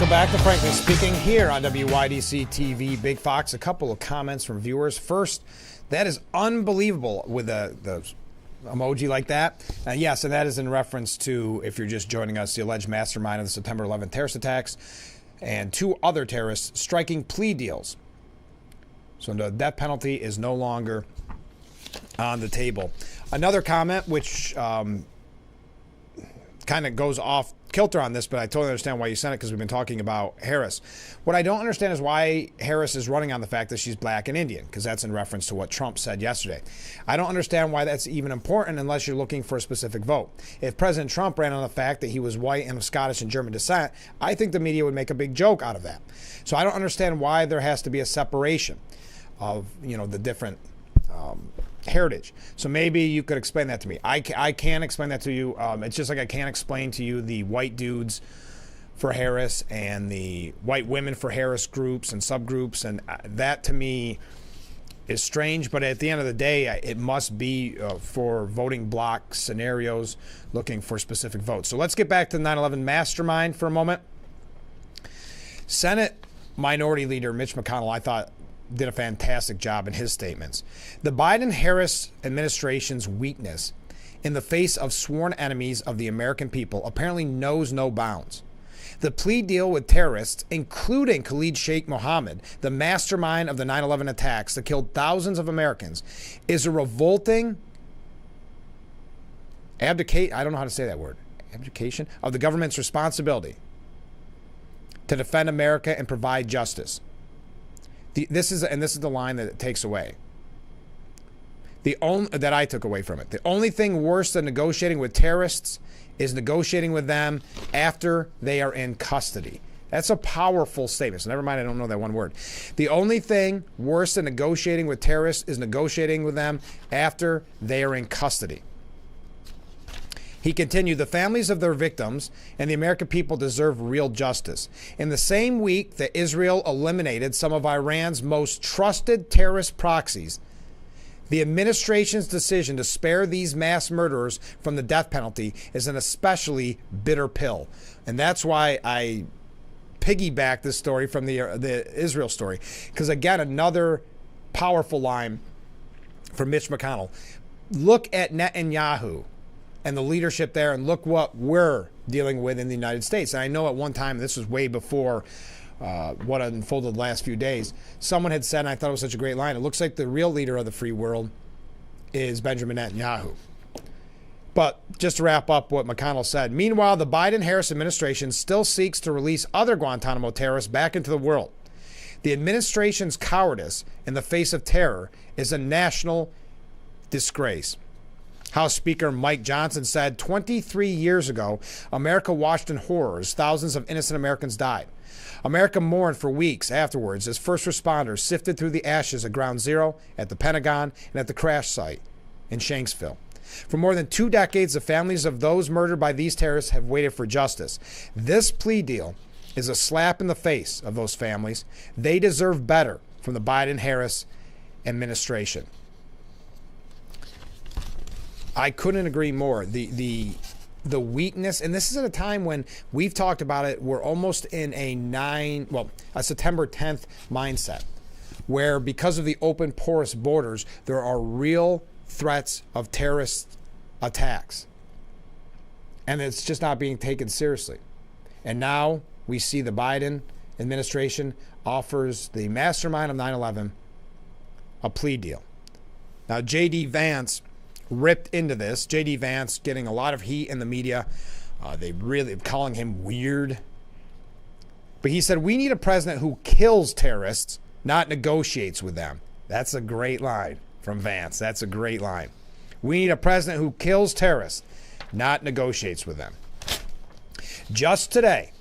Welcome back to Frankly Speaking here on WYDC TV Big Fox. A couple of comments from viewers. First, that is unbelievable with the emoji like that. Yes, and that is in reference to, if you're just joining us, the alleged mastermind of the September 11th terrorist attacks and 2 other terrorists striking plea deals. So the death penalty is no longer on the table. Another comment, which kind of goes off kilter on this, but I totally understand why you sent it, because we've been talking about Harris. What I don't understand is why Harris is running on the fact that she's black and Indian, because that's in reference to what Trump said yesterday. I don't understand why that's even important unless you're looking for a specific vote. If President Trump ran on the fact that he was white and of Scottish and German descent, I think the media would make a big joke out of that. So I don't understand why there has to be a separation of, the different heritage. So maybe you could explain that to me. I can't explain that to you. It's just like I can't explain to you the white dudes for Harris and the white women for Harris groups and subgroups, and that to me is strange. But at the end of the day, it must be for voting block scenarios looking for specific votes. So let's get back to the 9/11 mastermind for a moment. Senate Minority Leader Mitch McConnell, I thought, did a fantastic job in his statements. The Biden-Harris administration's weakness in the face of sworn enemies of the American people apparently knows no bounds. The plea deal with terrorists, including Khalid Sheikh Mohammed, the mastermind of the 9/11 attacks that killed thousands of Americans, is a revolting abdication of the government's responsibility to defend America and provide justice. This is the line that it takes away. That I took away from it. The only thing worse than negotiating with terrorists is negotiating with them after they are in custody. That's a powerful statement. So never mind, I don't know that one word. The only thing worse than negotiating with terrorists is negotiating with them after they are in custody. He continued, the families of their victims and the American people deserve real justice. In the same week that Israel eliminated some of Iran's most trusted terrorist proxies, the administration's decision to spare these mass murderers from the death penalty is an especially bitter pill. And that's why I piggyback this story from the Israel story. Because again, another powerful line from Mitch McConnell. Look at Netanyahu and the leadership there, and look what we're dealing with in the United States. And I know at one time, this was way before what unfolded the last few days, someone had said, and I thought it was such a great line, it looks like the real leader of the free world is Benjamin Netanyahu. But just to wrap up what McConnell said, meanwhile, the Biden-Harris administration still seeks to release other Guantanamo terrorists back into the world. The administration's cowardice in the face of terror is a national disgrace. House Speaker Mike Johnson said 23 years ago, America watched in horror as thousands of innocent Americans died. America mourned for weeks afterwards as first responders sifted through the ashes at Ground Zero, at the Pentagon, and at the crash site in Shanksville. For more than 2 decades, the families of those murdered by these terrorists have waited for justice. This plea deal is a slap in the face of those families. They deserve better from the Biden-Harris administration. I couldn't agree more. The weakness, and this is at a time when we've talked about it, we're almost in a September 10th mindset, where because of the open porous borders, there are real threats of terrorist attacks. And it's just not being taken seriously. And now we see the Biden administration offers the mastermind of 9/11 a plea deal. Now, J.D. Vance ripped into this. J.D. Vance getting a lot of heat in the media. They really calling him weird. But he said, we need a president who kills terrorists, not negotiates with them. That's a great line from Vance. That's a great line. We need a president who kills terrorists, not negotiates with them. Just today,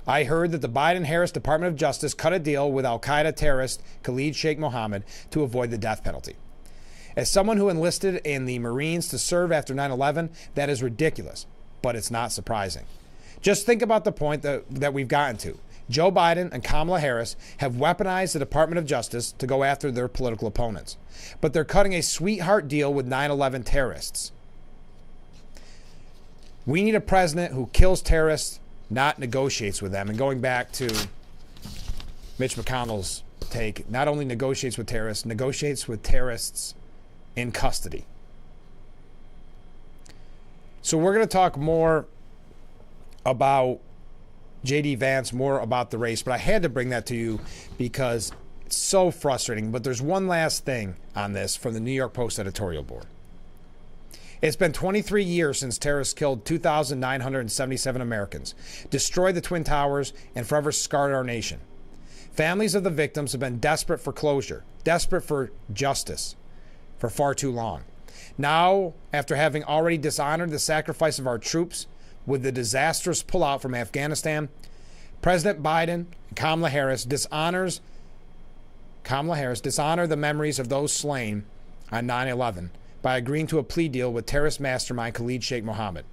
I heard that the Biden-Harris Department of Justice cut a deal with al-Qaeda terrorist Khalid Sheikh Mohammed to avoid the death penalty. As someone who enlisted in the Marines to serve after 9/11, that is ridiculous, but it's not surprising. Just think about the point that we've gotten to. Joe Biden and Kamala Harris have weaponized the Department of Justice to go after their political opponents, but they're cutting a sweetheart deal with 9/11 terrorists. We need a president who kills terrorists, not negotiates with them. And going back to Mitch McConnell's take, not only negotiates with terrorists in custody. So we're going to talk more about J.D. Vance, more about the race, but I had to bring that to you because it's so frustrating. But there's one last thing on this from the New York Post editorial board. It's been 23 years since terrorists killed 2,977 Americans, destroyed the Twin Towers, and forever scarred our nation. Families of the victims have been desperate for closure, desperate for justice for far too long. Now, after having already dishonored the sacrifice of our troops with the disastrous pullout from Afghanistan, President Biden and Kamala Harris dishonor the memories of those slain on 9/11 by agreeing to a plea deal with terrorist mastermind Khalid Sheikh Mohammed.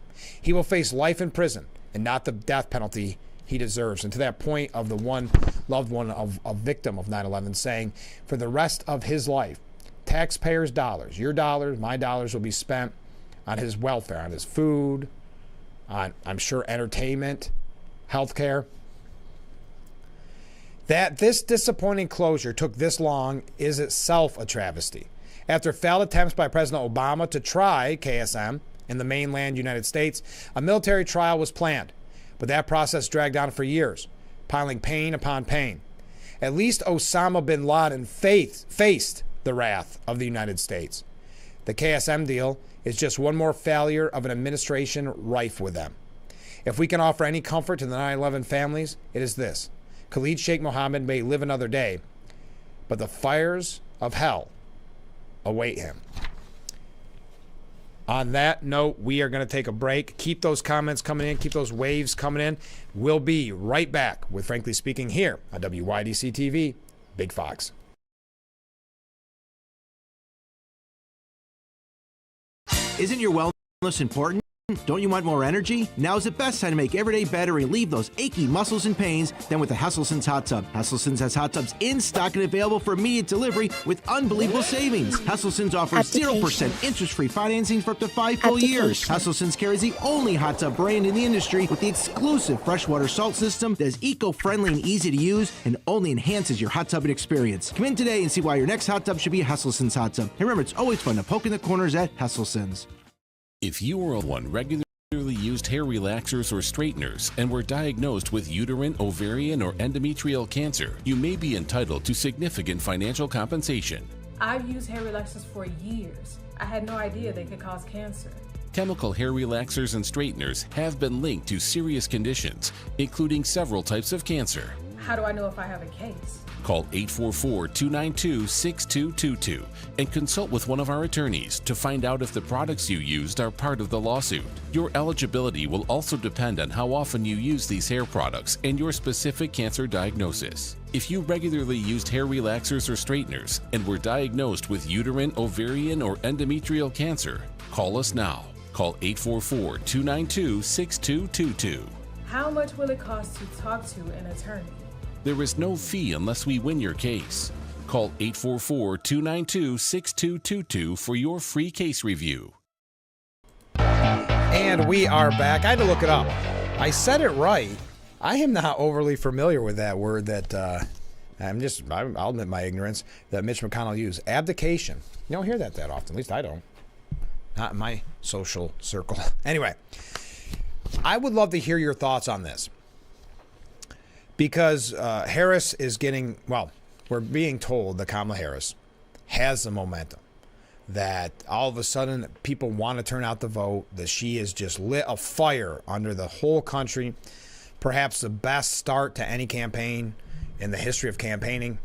He will face life in prison and not the death penalty he deserves. And to that point of the one loved one of a victim of 9/11 saying, for the rest of his life, taxpayers' dollars, your dollars, my dollars, will be spent on his welfare, on his food, on, I'm sure, entertainment, healthcare. That this disappointing closure took this long is itself a travesty. After failed attempts by President Obama to try KSM in the mainland United States, a military trial was planned, but that process dragged on for years, piling pain upon pain. At least Osama bin Laden faced the wrath of the United States. The KSM deal is just one more failure of an administration rife with them. If we can offer any comfort to the 9/11 families, it is this. Khalid Sheikh Mohammed may live another day, but the fires of hell await him. On that note, we are going to take a break. Keep those comments coming in. Keep those waves coming in. We'll be right back with Frankly Speaking here on WYDC TV, Big Fox. Isn't your wellness important? Don't you want more energy? Now's the best time to make every day better and relieve those achy muscles and pains than with the Hesselsen's Hot Tub. Hesselsen's has hot tubs in stock and available for immediate delivery with unbelievable savings. Hesselsen's offers 0% interest-free financing for up to 5 full years. Hesselsen's carries the only hot tub brand in the industry with the exclusive freshwater salt system that is eco-friendly and easy to use and only enhances your hot tubbing experience. Come in today and see why your next hot tub should be a Hesselsen's hot tub. And remember, it's always fun to poke in the corners at Hesselsen's. If you or one regularly used hair relaxers or straighteners and were diagnosed with uterine, ovarian, or endometrial cancer, you may be entitled to significant financial compensation. I've used hair relaxers for years. I had no idea they could cause cancer. Chemical hair relaxers and straighteners have been linked to serious conditions, including several types of cancer. How do I know if I have a case? Call 844-292-6222 and consult with one of our attorneys to find out if the products you used are part of the lawsuit. Your eligibility will also depend on how often you use these hair products and your specific cancer diagnosis. If you regularly used hair relaxers or straighteners and were diagnosed with uterine, ovarian, or endometrial cancer, call us now. Call 844-292-6222. How much will it cost to talk to an attorney? There is no fee unless we win your case. Call 844-292-6222 for your free case review. And we are back. I had to look it up. I said it right. I am not overly familiar with that word that I'll admit my ignorance, that Mitch McConnell used. Abdication. You don't hear that often. At least I don't. Not in my social circle. Anyway, I would love to hear your thoughts on this. Because Harris is getting, well, we're being told that Kamala Harris has the momentum, that all of a sudden people want to turn out to vote, that she has just lit a fire under the whole country, perhaps the best start to any campaign in the history of campaigning.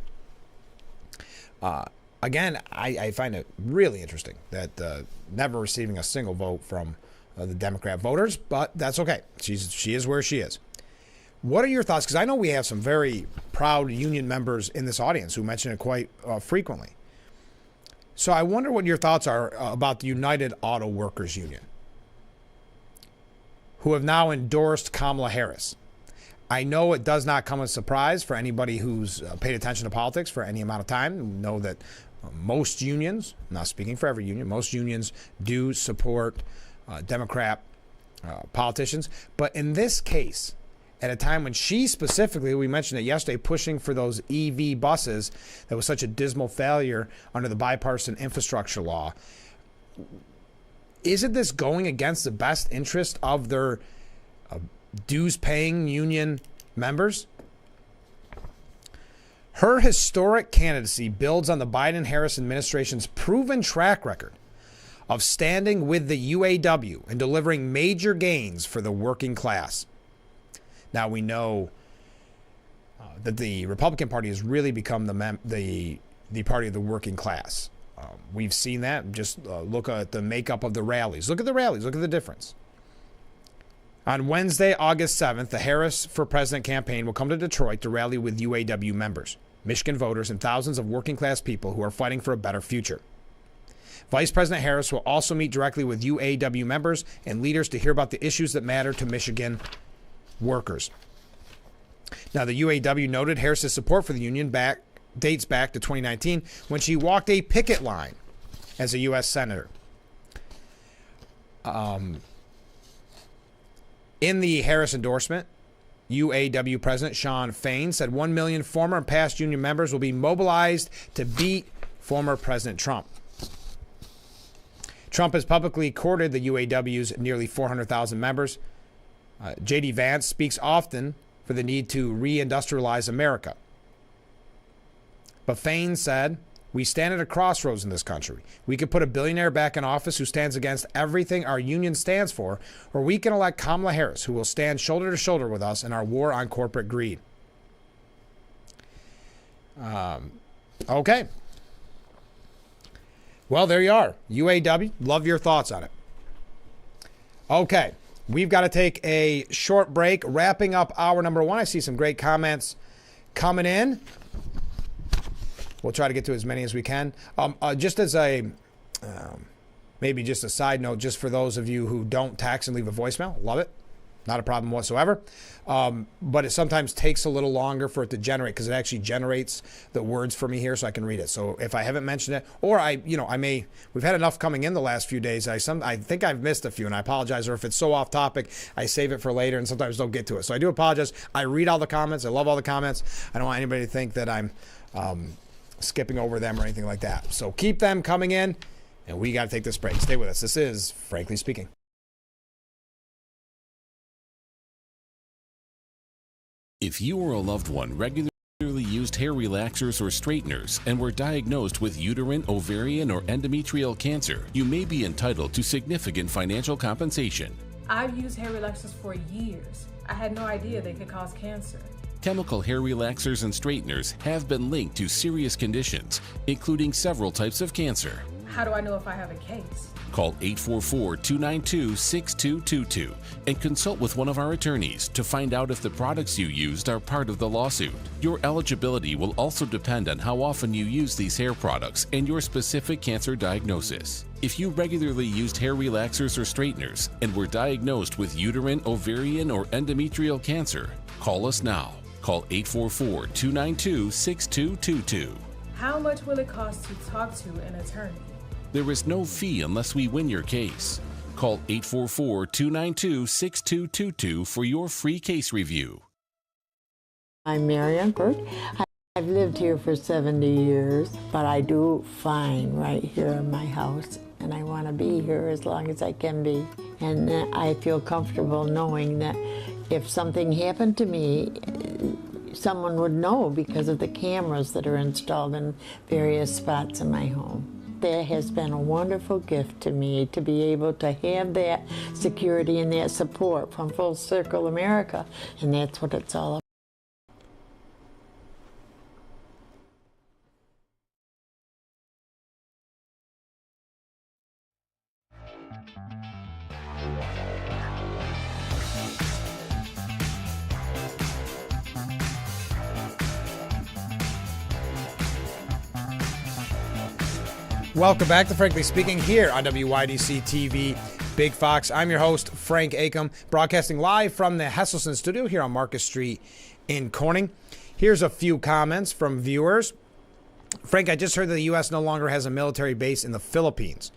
Again, I find it really interesting that never receiving a single vote from the Democrat voters, but that's okay. She is where she is. What are your thoughts? Because I know we have some very proud union members in this audience who mention it quite frequently. So I wonder what your thoughts are about the United Auto Workers Union, who have now endorsed Kamala Harris. I know it does not come as a surprise for anybody who's paid attention to politics for any amount of time. You know that most unions, I'm not speaking for every union, most unions do support Democrat politicians. But in this case, at a time when she specifically, we mentioned it yesterday, pushing for those EV buses that was such a dismal failure under the bipartisan infrastructure law. Isn't this going against the best interest of their dues-paying union members? Her historic candidacy builds on the Biden-Harris administration's proven track record of standing with the UAW and delivering major gains for the working class. Now we know that the Republican Party has really become the party of the working class. We've seen that. Just look at the makeup of the rallies. Look at the rallies. Look at the difference. On Wednesday, August 7th, the Harris for President campaign will come to Detroit to rally with UAW members, Michigan voters, and thousands of working-class people who are fighting for a better future. Vice President Harris will also meet directly with UAW members and leaders to hear about the issues that matter to Michigan workers. Now, the UAW noted Harris's support for the union dates back to 2019 when she walked a picket line as a U.S. Senator. In the Harris endorsement, UAW President Shawn Fain said 1 million former and past union members will be mobilized to beat former President Trump. Trump has publicly courted the UAW's nearly 400,000 members. J.D. Vance speaks often for the need to reindustrialize America. But Fain said, "We stand at a crossroads in this country. We could put a billionaire back in office who stands against everything our union stands for, or we can elect Kamala Harris, who will stand shoulder to shoulder with us in our war on corporate greed." Okay. Well, there you are. UAW, love your thoughts on it. Okay, we've got to take a short break. Wrapping up hour number one. I see some great comments coming in. We'll try to get to as many as we can. Just as a, maybe just a side note, just for those of you who don't text and leave a voicemail, love it. Not a problem whatsoever. But it sometimes takes a little longer for it to generate because it actually generates the words for me here so I can read it. So if I haven't mentioned it, or we've had enough coming in the last few days. I think I've missed a few and I apologize. Or if it's so off topic, I save it for later and sometimes don't get to it. So I do apologize. I read all the comments. I love all the comments. I don't want anybody to think that I'm skipping over them or anything like that. So keep them coming in and we got to take this break. Stay with us. This is Frankly Speaking. If you or a loved one regularly used hair relaxers or straighteners and were diagnosed with uterine, ovarian, or endometrial cancer, you may be entitled to significant financial compensation. I've used hair relaxers for years. I had no idea they could cause cancer. Chemical hair relaxers and straighteners have been linked to serious conditions, including several types of cancer. How do I know if I have a case? Call 844-292-6222 and consult with one of our attorneys to find out if the products you used are part of the lawsuit. Your eligibility will also depend on how often you use these hair products and your specific cancer diagnosis. If you regularly used hair relaxers or straighteners and were diagnosed with uterine, ovarian, or endometrial cancer, call us now. Call 844-292-6222. How much will it cost to talk to an attorney? There is no fee unless we win your case. Call 844-292-6222 for your free case review. I'm Marianne Burke. I've lived here for 70 years, but I do fine right here in my house, and I want to be here as long as I can be. And I feel comfortable knowing that if something happened to me, someone would know because of the cameras that are installed in various spots in my home. That has been a wonderful gift to me to be able to have that security and that support from Full Circle America, and that's what it's all about. Welcome back to Frankly Speaking here on WYDC TV Big Fox. I'm your host, Frank Acom, broadcasting live from the Hesselson studio here on Marcus Street in Corning. Here's a few comments from viewers. Frank, I just heard that the U.S. no longer has a military base in the Philippines.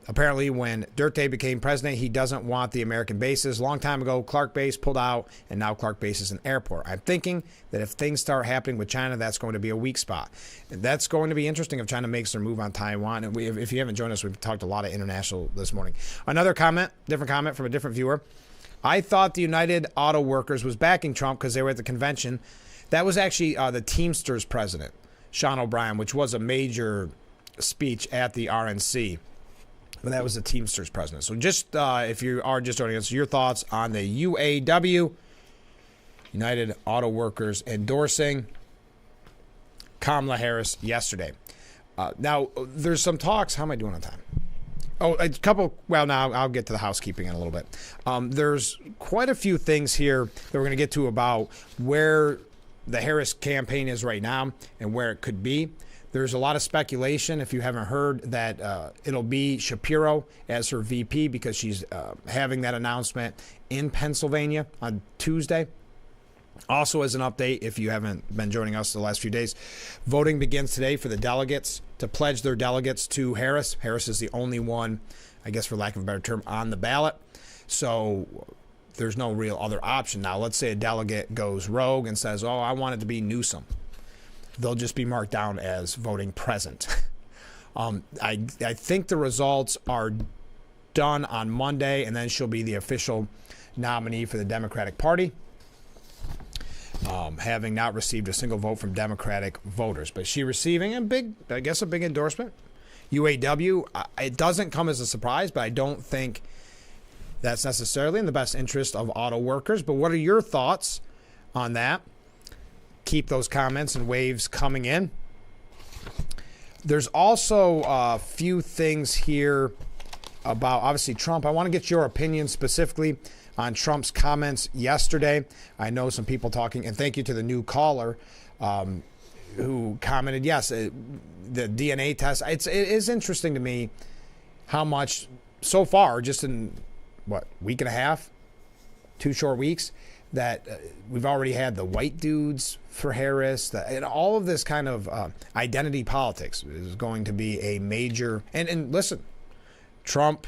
Apparently, when Duterte became president, he doesn't want the American bases. Long time ago, Clark Base pulled out, and now Clark Base is an airport. I'm thinking that if things start happening with China, that's going to be a weak spot. And that's going to be interesting if China makes their move on Taiwan. And if you haven't joined us, we've talked a lot of international this morning. Another comment, different comment from a different viewer. I thought the United Auto Workers was backing Trump because they were at the convention. That was actually the Teamsters president, Sean O'Brien, which was a major speech at the RNC. But that was the Teamsters president. So just if you are just joining us, your thoughts on the UAW, United Auto Workers, endorsing Kamala Harris yesterday. Now, there's some talks. How am I doing on time? Oh, a couple. Well, now I'll get to the housekeeping in a little bit. There's quite a few things here that we're going to get to about where the Harris campaign is right now and where it could be. There's a lot of speculation, if you haven't heard, that it'll be Shapiro as her VP because she's having that announcement in Pennsylvania on Tuesday. Also, as an update, if you haven't been joining us the last few days, voting begins today for the delegates to pledge their delegates to Harris. Harris is the only one, I guess for lack of a better term, on the ballot. So there's no real other option. Now, let's say a delegate goes rogue and says, oh, I want it to be Newsom. They'll just be marked down as voting present. I think the results are done on Monday, and then she'll be the official nominee for the Democratic Party, having not received a single vote from Democratic voters. But she receiving a big endorsement. UAW, it doesn't come as a surprise, but I don't think that's necessarily in the best interest of auto workers. But what are your thoughts on that? Keep those comments and waves coming in. There's also a few things here about, obviously, Trump. I want to get your opinion specifically on Trump's comments yesterday. I know some people talking, and thank you to the new caller who commented, yes, the DNA test. It is interesting to me how much so far, just in, week and a half, 2 short weeks, that we've already had the white dudes for Harris, and all of this kind of identity politics is going to be a major, and listen, Trump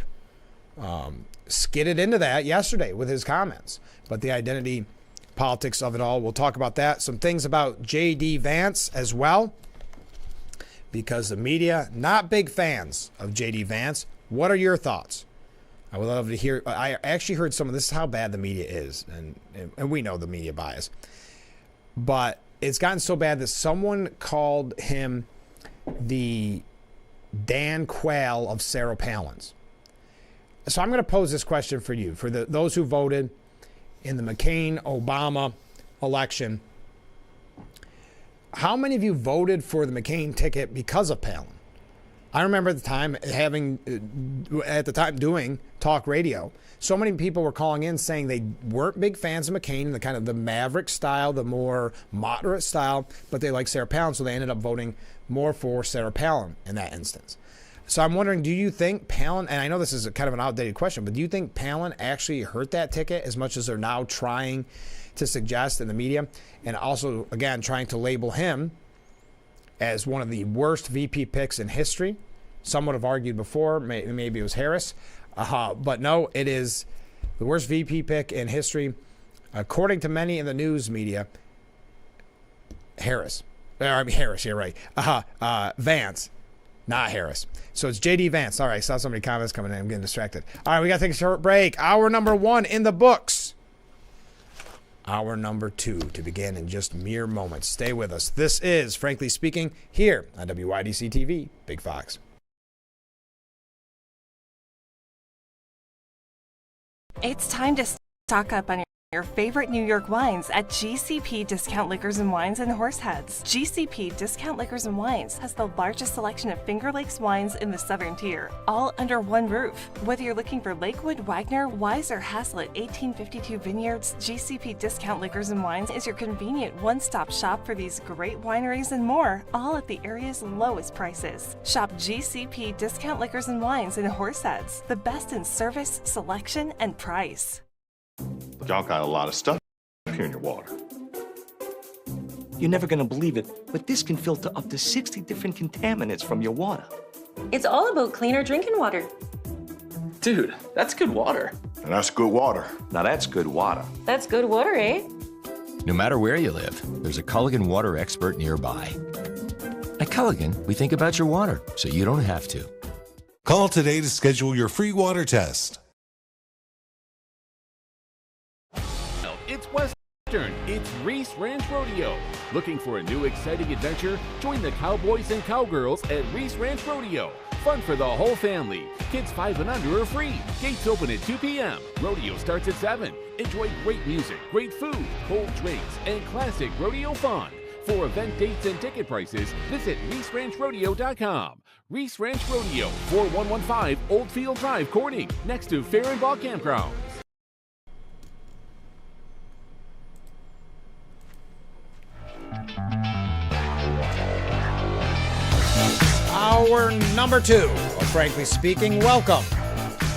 skidded into that yesterday with his comments, but the identity politics of it all, we'll talk about that. Some things about J.D. Vance as well, because the media, not big fans of J.D. Vance. What are your thoughts? I would love to hear. I actually heard some of this is how bad the media is, and we know the media bias. But it's gotten so bad that someone called him the Dan Quayle of Sarah Palin's. So I'm going to pose this question for you, for those who voted in the McCain-Obama election. How many of you voted for the McCain ticket because of Palin? I remember at the time doing talk radio, so many people were calling in saying they weren't big fans of McCain, the kind of the maverick style, the more moderate style, but they liked Sarah Palin, so they ended up voting more for Sarah Palin in that instance. So I'm wondering, do you think Palin, and I know this is kind of an outdated question, but do you think Palin actually hurt that ticket as much as they're now trying to suggest in the media, and also, again, trying to label him as one of the worst VP picks in history? Some would have argued before, maybe it was Harris. But no, it is the worst VP pick in history. According to many in the news media, Harris, you're right. Vance, not Harris. So it's J.D. Vance. All right, I saw so many comments coming in. I'm getting distracted. All right, we got to take a short break. Hour number 1 in the books. Hour number 2 to begin in just mere moments. Stay with us. This is Frankly Speaking here on WYDC TV, Big Fox. It's time to stock up on your favorite New York wines at GCP Discount Liquors and Wines in Horseheads. GCP Discount Liquors and Wines has the largest selection of Finger Lakes wines in the Southern Tier, all under one roof. Whether you're looking for Lakewood, Wagner, Wise, or Haslett 1852 Vineyards, GCP Discount Liquors and Wines is your convenient one-stop shop for these great wineries and more, all at the area's lowest prices. Shop GCP Discount Liquors and Wines in Horseheads, the best in service, selection, and price. Y'all got a lot of stuff here in your water. You're never gonna believe it, but this can filter up to 60 different contaminants from your water. It's all about cleaner drinking water. Dude, that's good water. And that's good water. Now that's good water. That's good water, eh? No matter where you live, there's a Culligan water expert nearby. At Culligan, we think about your water so you don't have to. Call today to schedule your free water test. It's Western. It's Reese Ranch Rodeo. Looking for a new exciting adventure? Join the cowboys and cowgirls at Reese Ranch Rodeo. Fun for the whole family. Kids 5 and under are free. Gates open at 2 p.m. Rodeo starts at 7. Enjoy great music, great food, cold drinks, and classic rodeo fun. For event dates and ticket prices, visit ReeseRanchRodeo.com. Reese Ranch Rodeo, 4115 Oldfield Drive, Corning, next to Fair and Ball Campgrounds. Hour number 2 of Frankly Speaking. Welcome.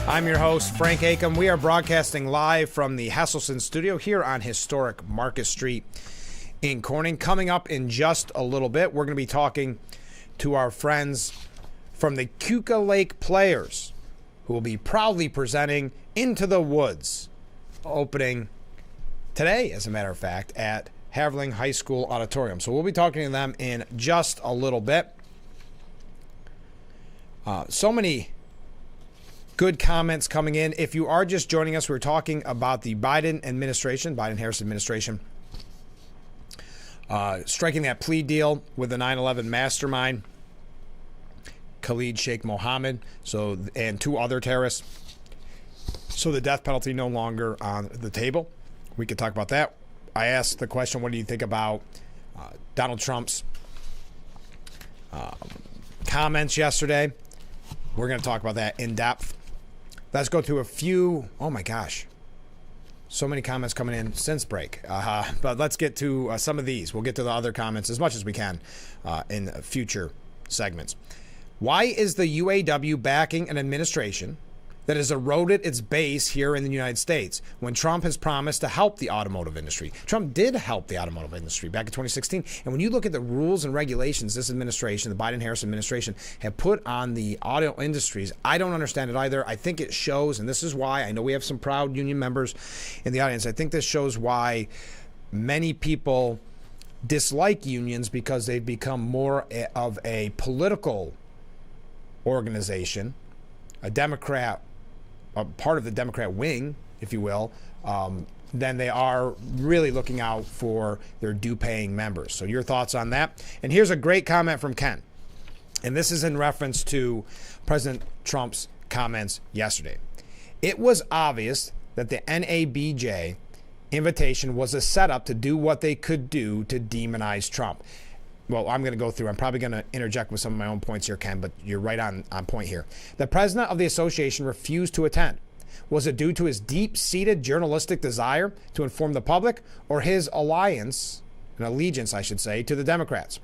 I'm your host, Frank Acom. We are broadcasting live from the Hesselson studio here on historic Market Street in Corning. Coming up in just a little bit, we're going to be talking to our friends from the Keuka Lake Players, who will be proudly presenting Into the Woods, opening today, as a matter of fact, at Haverling High School Auditorium. So we'll be talking to them in just a little bit. So many good comments coming in. If you are just joining us, we're talking about the Biden-Harris administration, striking that plea deal with the 9/11 mastermind, Khalid Sheikh Mohammed, and 2 other terrorists. So the death penalty no longer on the table. We could talk about that. I asked the question, what do you think about Donald Trump's comments yesterday? We're going to talk about that in depth. Let's go through a few. Oh my gosh. So many comments coming in since break. But let's get to some of these. We'll get to the other comments as much as we can in future segments. Why is the UAW backing an administration that has eroded its base here in the United States when Trump has promised to help the automotive industry? Trump did help the automotive industry back in 2016. And when you look at the rules and regulations this administration, the Biden-Harris administration, have put on the auto industries, I don't understand it either. I think it shows, and this is why, I know we have some proud union members in the audience, I think this shows why many people dislike unions, because they've become more of a political organization, a part of the Democrat wing, if you will, than they are really looking out for their due-paying members. So your thoughts on that? And here's a great comment from Ken. And this is in reference to President Trump's comments yesterday. It was obvious that the NABJ invitation was a setup to do what they could do to demonize Trump. Well, I'm going to go through. I'm probably going to interject with some of my own points here, Ken, but you're right on point here. The president of the association refused to attend. Was it due to his deep-seated journalistic desire to inform the public, or his allegiance, I should say, to the Democrats?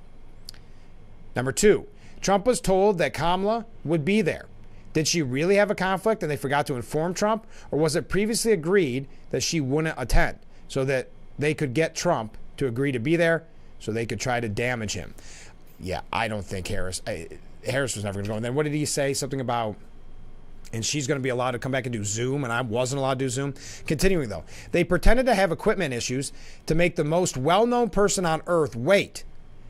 Number 2, Trump was told that Kamala would be there. Did she really have a conflict and they forgot to inform Trump, or was it previously agreed that she wouldn't attend so that they could get Trump to agree to be there, so they could try to damage him? Yeah, I don't think Harris was never going to go. And then what did he say? Something about, and she's going to be allowed to come back and do Zoom, and I wasn't allowed to do Zoom. Continuing, though, they pretended to have equipment issues to make the most well-known person on earth wait,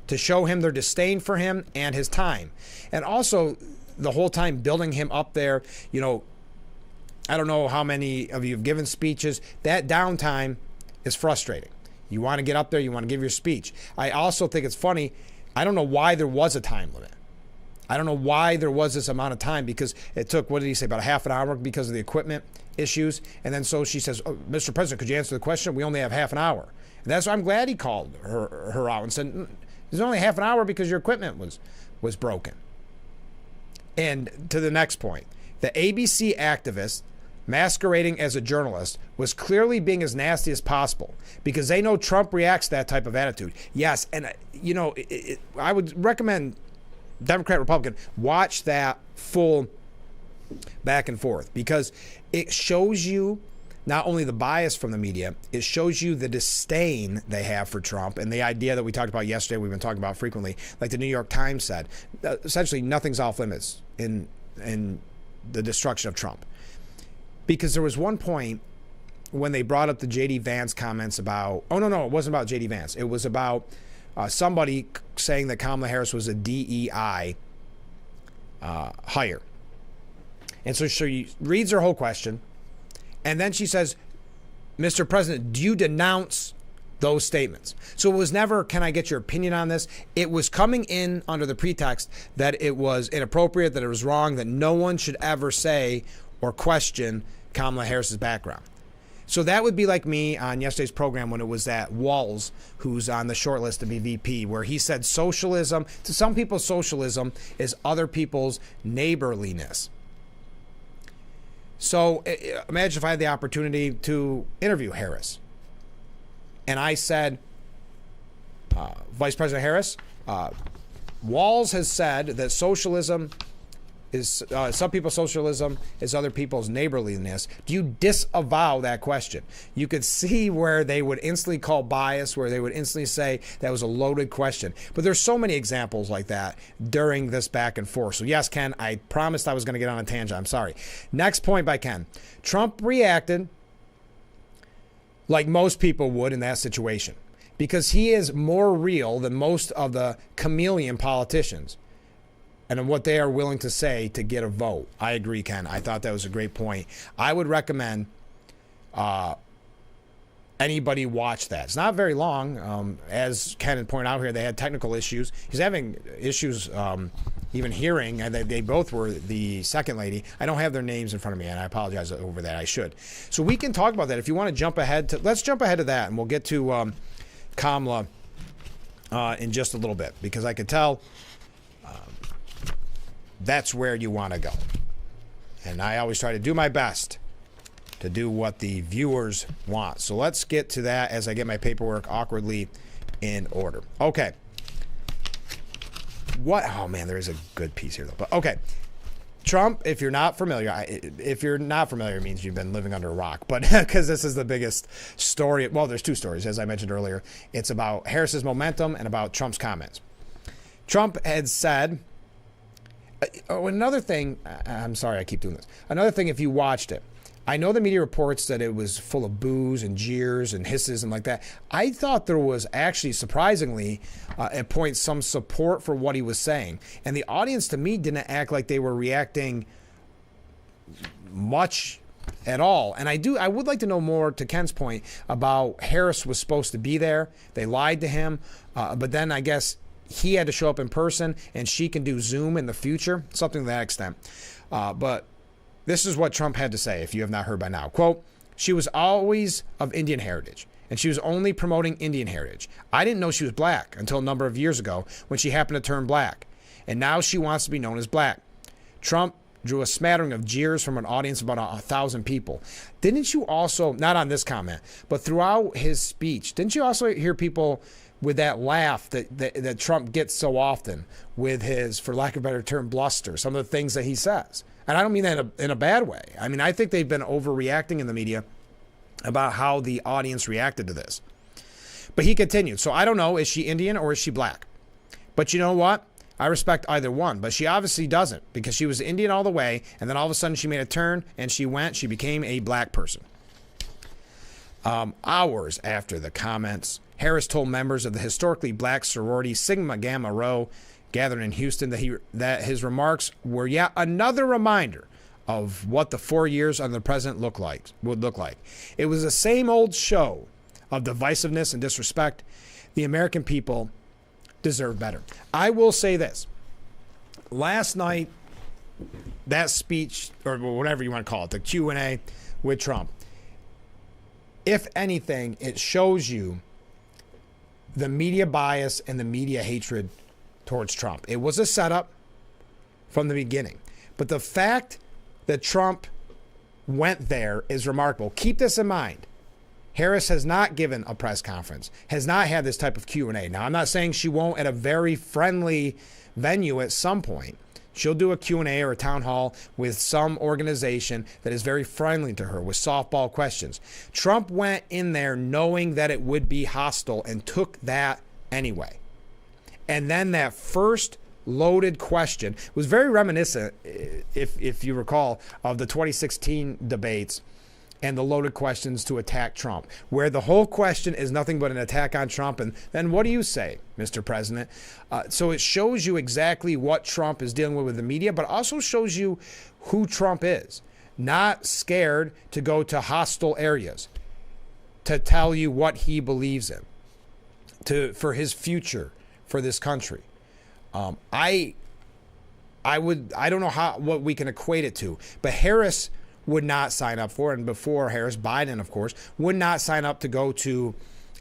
to show him their disdain for him and his time. And also, the whole time building him up there, I don't know how many of you have given speeches. That downtime is frustrating. You want to get up there, you want to give your speech. I also think it's funny, I don't know why there was a time limit. I don't know why there was this amount of time, because it took, what did he say, about a half an hour because of the equipment issues. And then so she says, oh, Mr. President, could you answer the question? We only have half an hour. And that's why I'm glad he called her out and said, there's only half an hour because your equipment was broken. And to the next point, the ABC activist masquerading as a journalist was clearly being as nasty as possible, because they know Trump reacts to that type of attitude. Yes, and I would recommend Democrat, Republican, watch that full back and forth, because it shows you not only the bias from the media, it shows you the disdain they have for Trump, and the idea that we talked about yesterday, we've been talking about frequently, like the New York Times said, essentially nothing's off limits in the destruction of Trump. Because there was one point when they brought up the J.D. Vance comments about, oh, no, it wasn't about J.D. Vance. It was about somebody saying that Kamala Harris was a DEI hire. And so she reads her whole question, and then she says, Mr. President, do you denounce those statements? So it was never, can I get your opinion on this? It was coming in under the pretext that it was inappropriate, that it was wrong, that no one should ever say or question Kamala Harris's background. So that would be like me on yesterday's program when it was that Walls, who's on the short list to be VP, where he said socialism, to some people, socialism is other people's neighborliness. So imagine if I had the opportunity to interview Harris. And I said, Vice President Harris, Walls has said that socialism is, some people's socialism is other people's neighborliness. Do you disavow that question? You could see where they would instantly call bias, where they would instantly say that was a loaded question. But there's so many examples like that during this back and forth. So yes, Ken, I promised I was going to get on a tangent. I'm sorry. Next point by Ken. Trump reacted like most people would in that situation, because he is more real than most of the chameleon politicians and what they are willing to say to get a vote. I agree, Ken. I thought that was a great point. I would recommend anybody watch that. It's not very long. As Ken had pointed out here, they had technical issues. He's having issues even hearing, and they both were the second lady. I don't have their names in front of me, and I apologize over that. I should. So we can talk about that. If you want to jump ahead to, let's jump ahead to that, and we'll get to Kamala in just a little bit, because I could tell that's where you want to go. And I always try to do my best to do what the viewers want. So let's get to that as I get my paperwork awkwardly in order. Okay. Oh man, there is a good piece here though. But okay. Trump, if you're not familiar, it means you've been living under a rock. But because this is the biggest story. Well, there's two stories, as I mentioned earlier. It's about Harris's momentum and about Trump's comments. Trump had said, another thing, I'm sorry I keep doing this. Another thing, if you watched it, I know the media reports that it was full of boos and jeers and hisses and like that. I thought there was actually, surprisingly, at points, some support for what he was saying. And the audience, to me, didn't act like they were reacting much at all. And I would like to know more, to Ken's point, about Harris was supposed to be there. They lied to him. But then I guess he had to show up in person, and she can do Zoom in the future, something to that extent. But this is what Trump had to say, if you have not heard by now. Quote, "She was always of Indian heritage, and she was only promoting Indian heritage. I didn't know she was black until a number of years ago when she happened to turn black. And now she wants to be known as black." Trump drew a smattering of jeers from an audience of about 1,000 people. Didn't you also, not on this comment, but throughout his speech, didn't you also hear people with that laugh that Trump gets so often with his, for lack of a better term, bluster, some of the things that he says? And I don't mean that in a bad way. I mean, I think they've been overreacting in the media about how the audience reacted to this. But he continued. So I don't know, is she Indian or is she black? But you know what? I respect either one. But she obviously doesn't, because she was Indian all the way, and then all of a sudden she made a turn and she became a black person. Hours after the comments, Harris told members of the historically black sorority Sigma Gamma Rho gathered in Houston that his remarks were yet another reminder of what the 4 years under the president would look like. It was the same old show of divisiveness and disrespect. The American people deserve better. I will say this. Last night, that speech, or whatever you want to call it, the Q&A with Trump, if anything, it shows you the media bias and the media hatred towards Trump. It was a setup from the beginning. But the fact that Trump went there is remarkable. Keep this in mind. Harris has not given a press conference, has not had this type of Q&A. Now, I'm not saying she won't at a very friendly venue at some point. She'll do a Q&A or a town hall with some organization that is very friendly to her with softball questions. Trump went in there knowing that it would be hostile and took that anyway. And then that first loaded question. It was very reminiscent, if you recall, of the 2016 debates and the loaded questions to attack Trump, where the whole question is nothing but an attack on Trump. And then what do you say, Mr. President? So it shows you exactly what Trump is dealing with the media, but also shows you who Trump is. Not scared to go to hostile areas to tell you what he believes in, for his future, for this country. I don't know what we can equate it to, but Harris would not sign up for, and before Harris, Biden, of course, would not sign up to go to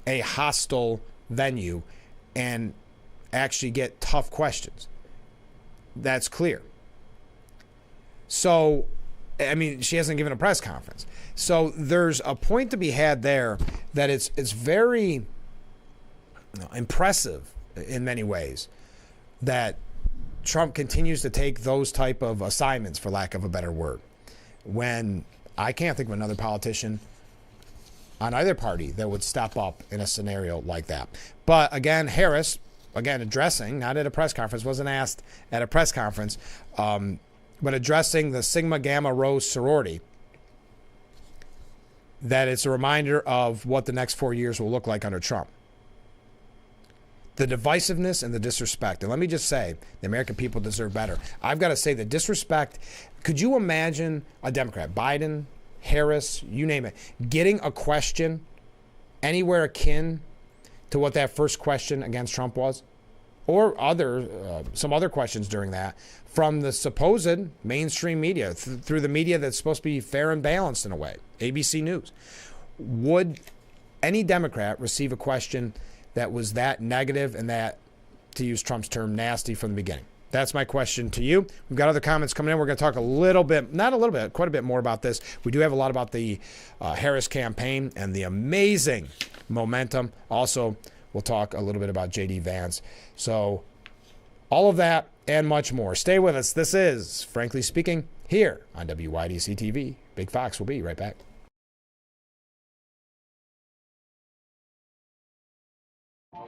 a hostile venue and actually get tough questions. That's clear. So, I mean, she hasn't given a press conference. So there's a point to be had there that it's very impressive in many ways that Trump continues to take those type of assignments, for lack of a better word, when I can't think of another politician on either party that would step up in a scenario like that. But again, Harris, addressing, not at a press conference, wasn't asked at a press conference, but addressing the Sigma Gamma Rho sorority, that it's a reminder of what the next 4 years will look like under Trump. The divisiveness and the disrespect. And let me just say, the American people deserve better. I've got to say, the disrespect. Could you imagine a Democrat, Biden, Harris, you name it, getting a question anywhere akin to what that first question against Trump was? Or some other questions during that from the supposed mainstream media, through the media that's supposed to be fair and balanced in a way, ABC News. Would any Democrat receive a question that was that negative and that, to use Trump's term, nasty from the beginning? That's my question to you. We've got other comments coming in. We're going to talk quite a bit more about this. We do have a lot about the Harris campaign and the amazing momentum. Also, we'll talk a little bit about J.D. Vance. So all of that and much more. Stay with us. This is Frankly Speaking here on WYDC TV. Big Fox will be right back.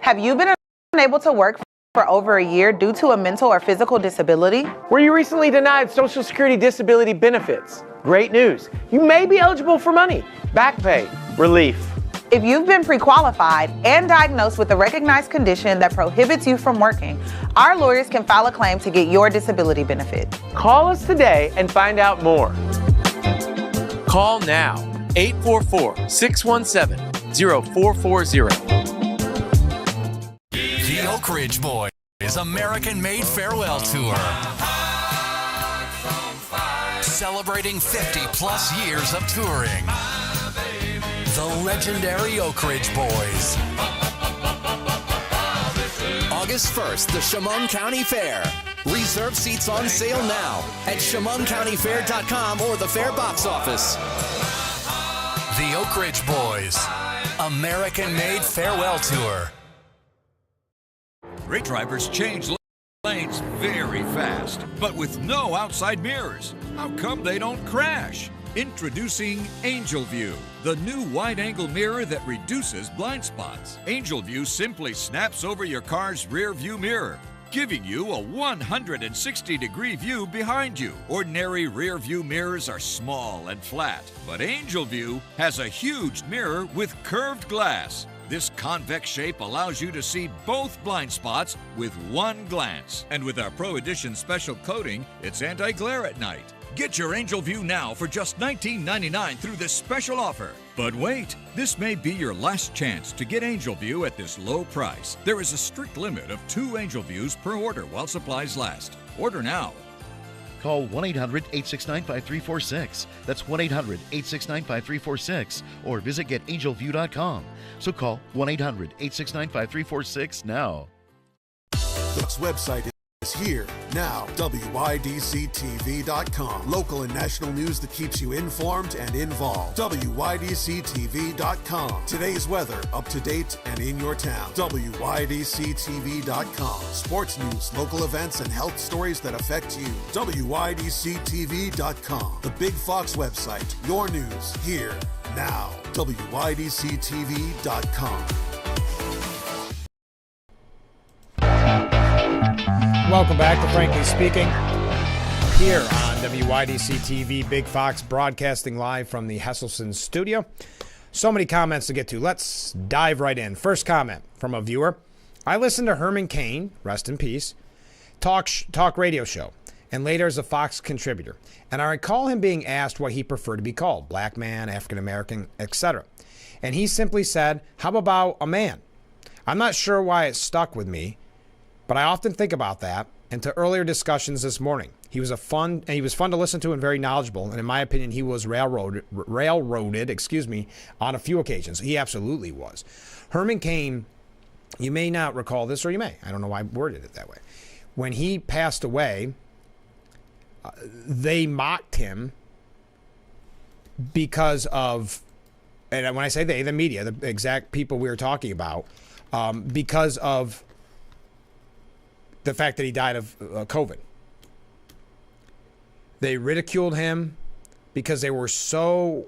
Have you been unable to work for over a year due to a mental or physical disability? Were you recently denied Social Security disability benefits? Great news. You may be eligible for money, back pay, relief. If you've been pre-qualified and diagnosed with a recognized condition that prohibits you from working, our lawyers can file a claim to get your disability benefit. Call us today and find out more. Call now, 844-617-0440. The Oak Ridge Boys American-Made Farewell Tour. Celebrating 50-plus years of touring. The legendary Oak Ridge Boys. August 1st, the Chemung County Fair. Reserve seats on sale now at ChemungCountyFair.com or the Fair box office. The Oak Ridge Boys American-Made Farewell Tour. Great drivers change lanes very fast, but with no outside mirrors. How come they don't crash? Introducing Angel View, the new wide-angle mirror that reduces blind spots. Angel View simply snaps over your car's rear view mirror, giving you a 160-degree view behind you. Ordinary rear view mirrors are small and flat, but Angel View has a huge mirror with curved glass. This convex shape allows you to see both blind spots with one glance. And with our Pro Edition special coating, it's anti-glare at night. Get your Angel View now for just $19.99 through this special offer. But wait, this may be your last chance to get Angel View at this low price. There is a strict limit of 2 Angel Views per order while supplies last. Order now. Call 1-800-869-5346. That's 1-800-869-5346. Or visit getangelview.com. So call 1-800-869-5346 now. This website is here now. WYDCTV.com. Local and national news that keeps you informed and involved. WYDCTV.com. Today's weather, up to date and in your town. WYDCTV.com. Sports news, local events, and health stories that affect you. WYDCTV.com. The Big Fox website. Your news here now. WYDCTV.com. Welcome back to Frankly Speaking here on WYDC TV, Big Fox, broadcasting live from the Hesselson studio. So many comments to get to. Let's dive right in. First comment from a viewer. I listened to Herman Cain, rest in peace, talk radio show, and later as a Fox contributor. And I recall him being asked what he preferred to be called, black man, African American, etc. And he simply said, how about a man? I'm not sure why it stuck with me, but I often think about that and to earlier discussions this morning. He was fun to listen to and very knowledgeable, and in my opinion, he was railroaded, on a few occasions. He absolutely was. Herman Cain, you may not recall this, or you may. I don't know why I worded it that way. When he passed away, they mocked him because of, and when I say they, the media, the exact people we were talking about, because of the fact that he died of COVID. They ridiculed him because they wanted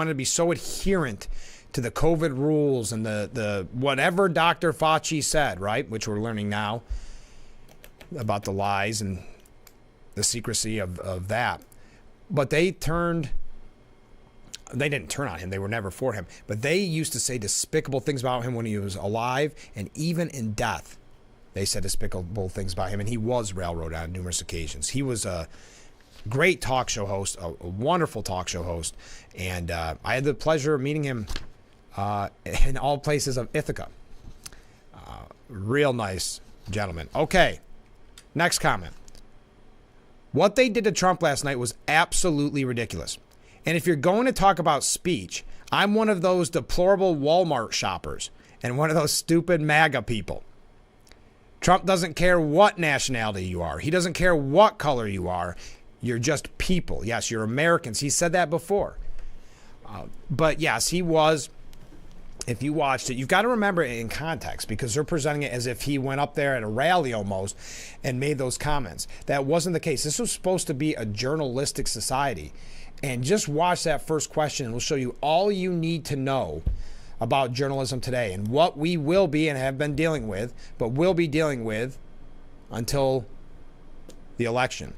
to be so adherent to the COVID rules and the whatever Dr. Fauci said, right? Which we're learning now about the lies and the secrecy of that. But they didn't turn on him. They were never for him. But they used to say despicable things about him when he was alive, and even in death, they said despicable things about him, and he was railroaded on numerous occasions. He was a great talk show host, a wonderful talk show host, and I had the pleasure of meeting him in all places of Ithaca. Real nice gentleman. Okay, next comment. What they did to Trump last night was absolutely ridiculous. And if you're going to talk about speech, I'm one of those deplorable Walmart shoppers and one of those stupid MAGA people. Trump doesn't care what nationality you are. He doesn't care what color you are. You're just people. Yes, you're Americans. He said that before. But yes, he was. If you watched it, you've got to remember it in context because they're presenting it as if he went up there at a rally almost and made those comments. That wasn't the case. This was supposed to be a journalistic society. And just watch that first question and we'll show you all you need to know about journalism today and what we will be and have been dealing with, but will be dealing with until the election.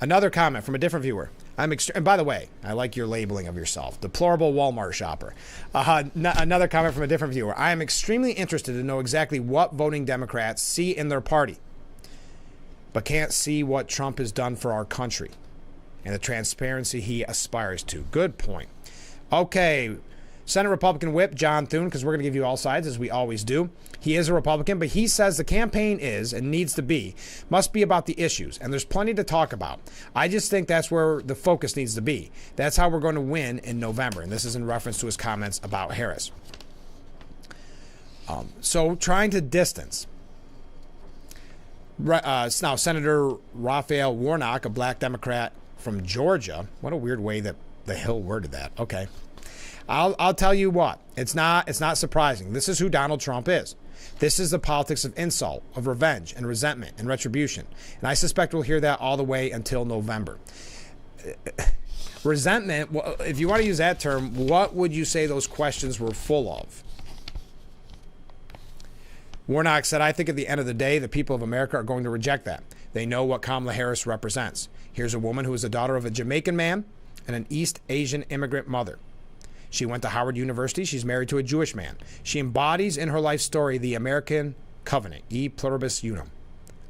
Another comment from a different viewer. And by the way, I like your labeling of yourself. Deplorable Walmart shopper. Another comment from a different viewer. I am extremely interested to know exactly what voting Democrats see in their party, but can't see what Trump has done for our country and the transparency he aspires to. Good point. Okay, Senate Republican Whip John Thune, because we're going to give you all sides, as we always do. He is a Republican, but he says the campaign is, and must be about the issues, and there's plenty to talk about. I just think that's where the focus needs to be. That's how we're going to win in November, and this is in reference to his comments about Harris. So trying to distance. Now, Senator Raphael Warnock, a black Democrat from Georgia. What a weird way that the Hill worded that. Okay. I'll tell you what. It's not surprising. This is who Donald Trump is. This is the politics of insult, of revenge and resentment and retribution. And I suspect we'll hear that all the way until November. Resentment, if you want to use that term, what would you say those questions were full of? Warnock said, I think at the end of the day, the people of America are going to reject that. They know what Kamala Harris represents. Here's a woman who is the daughter of a Jamaican man and an East Asian immigrant mother. She went to Howard University. She's married to a Jewish man. She embodies in her life story the American covenant, e pluribus unum.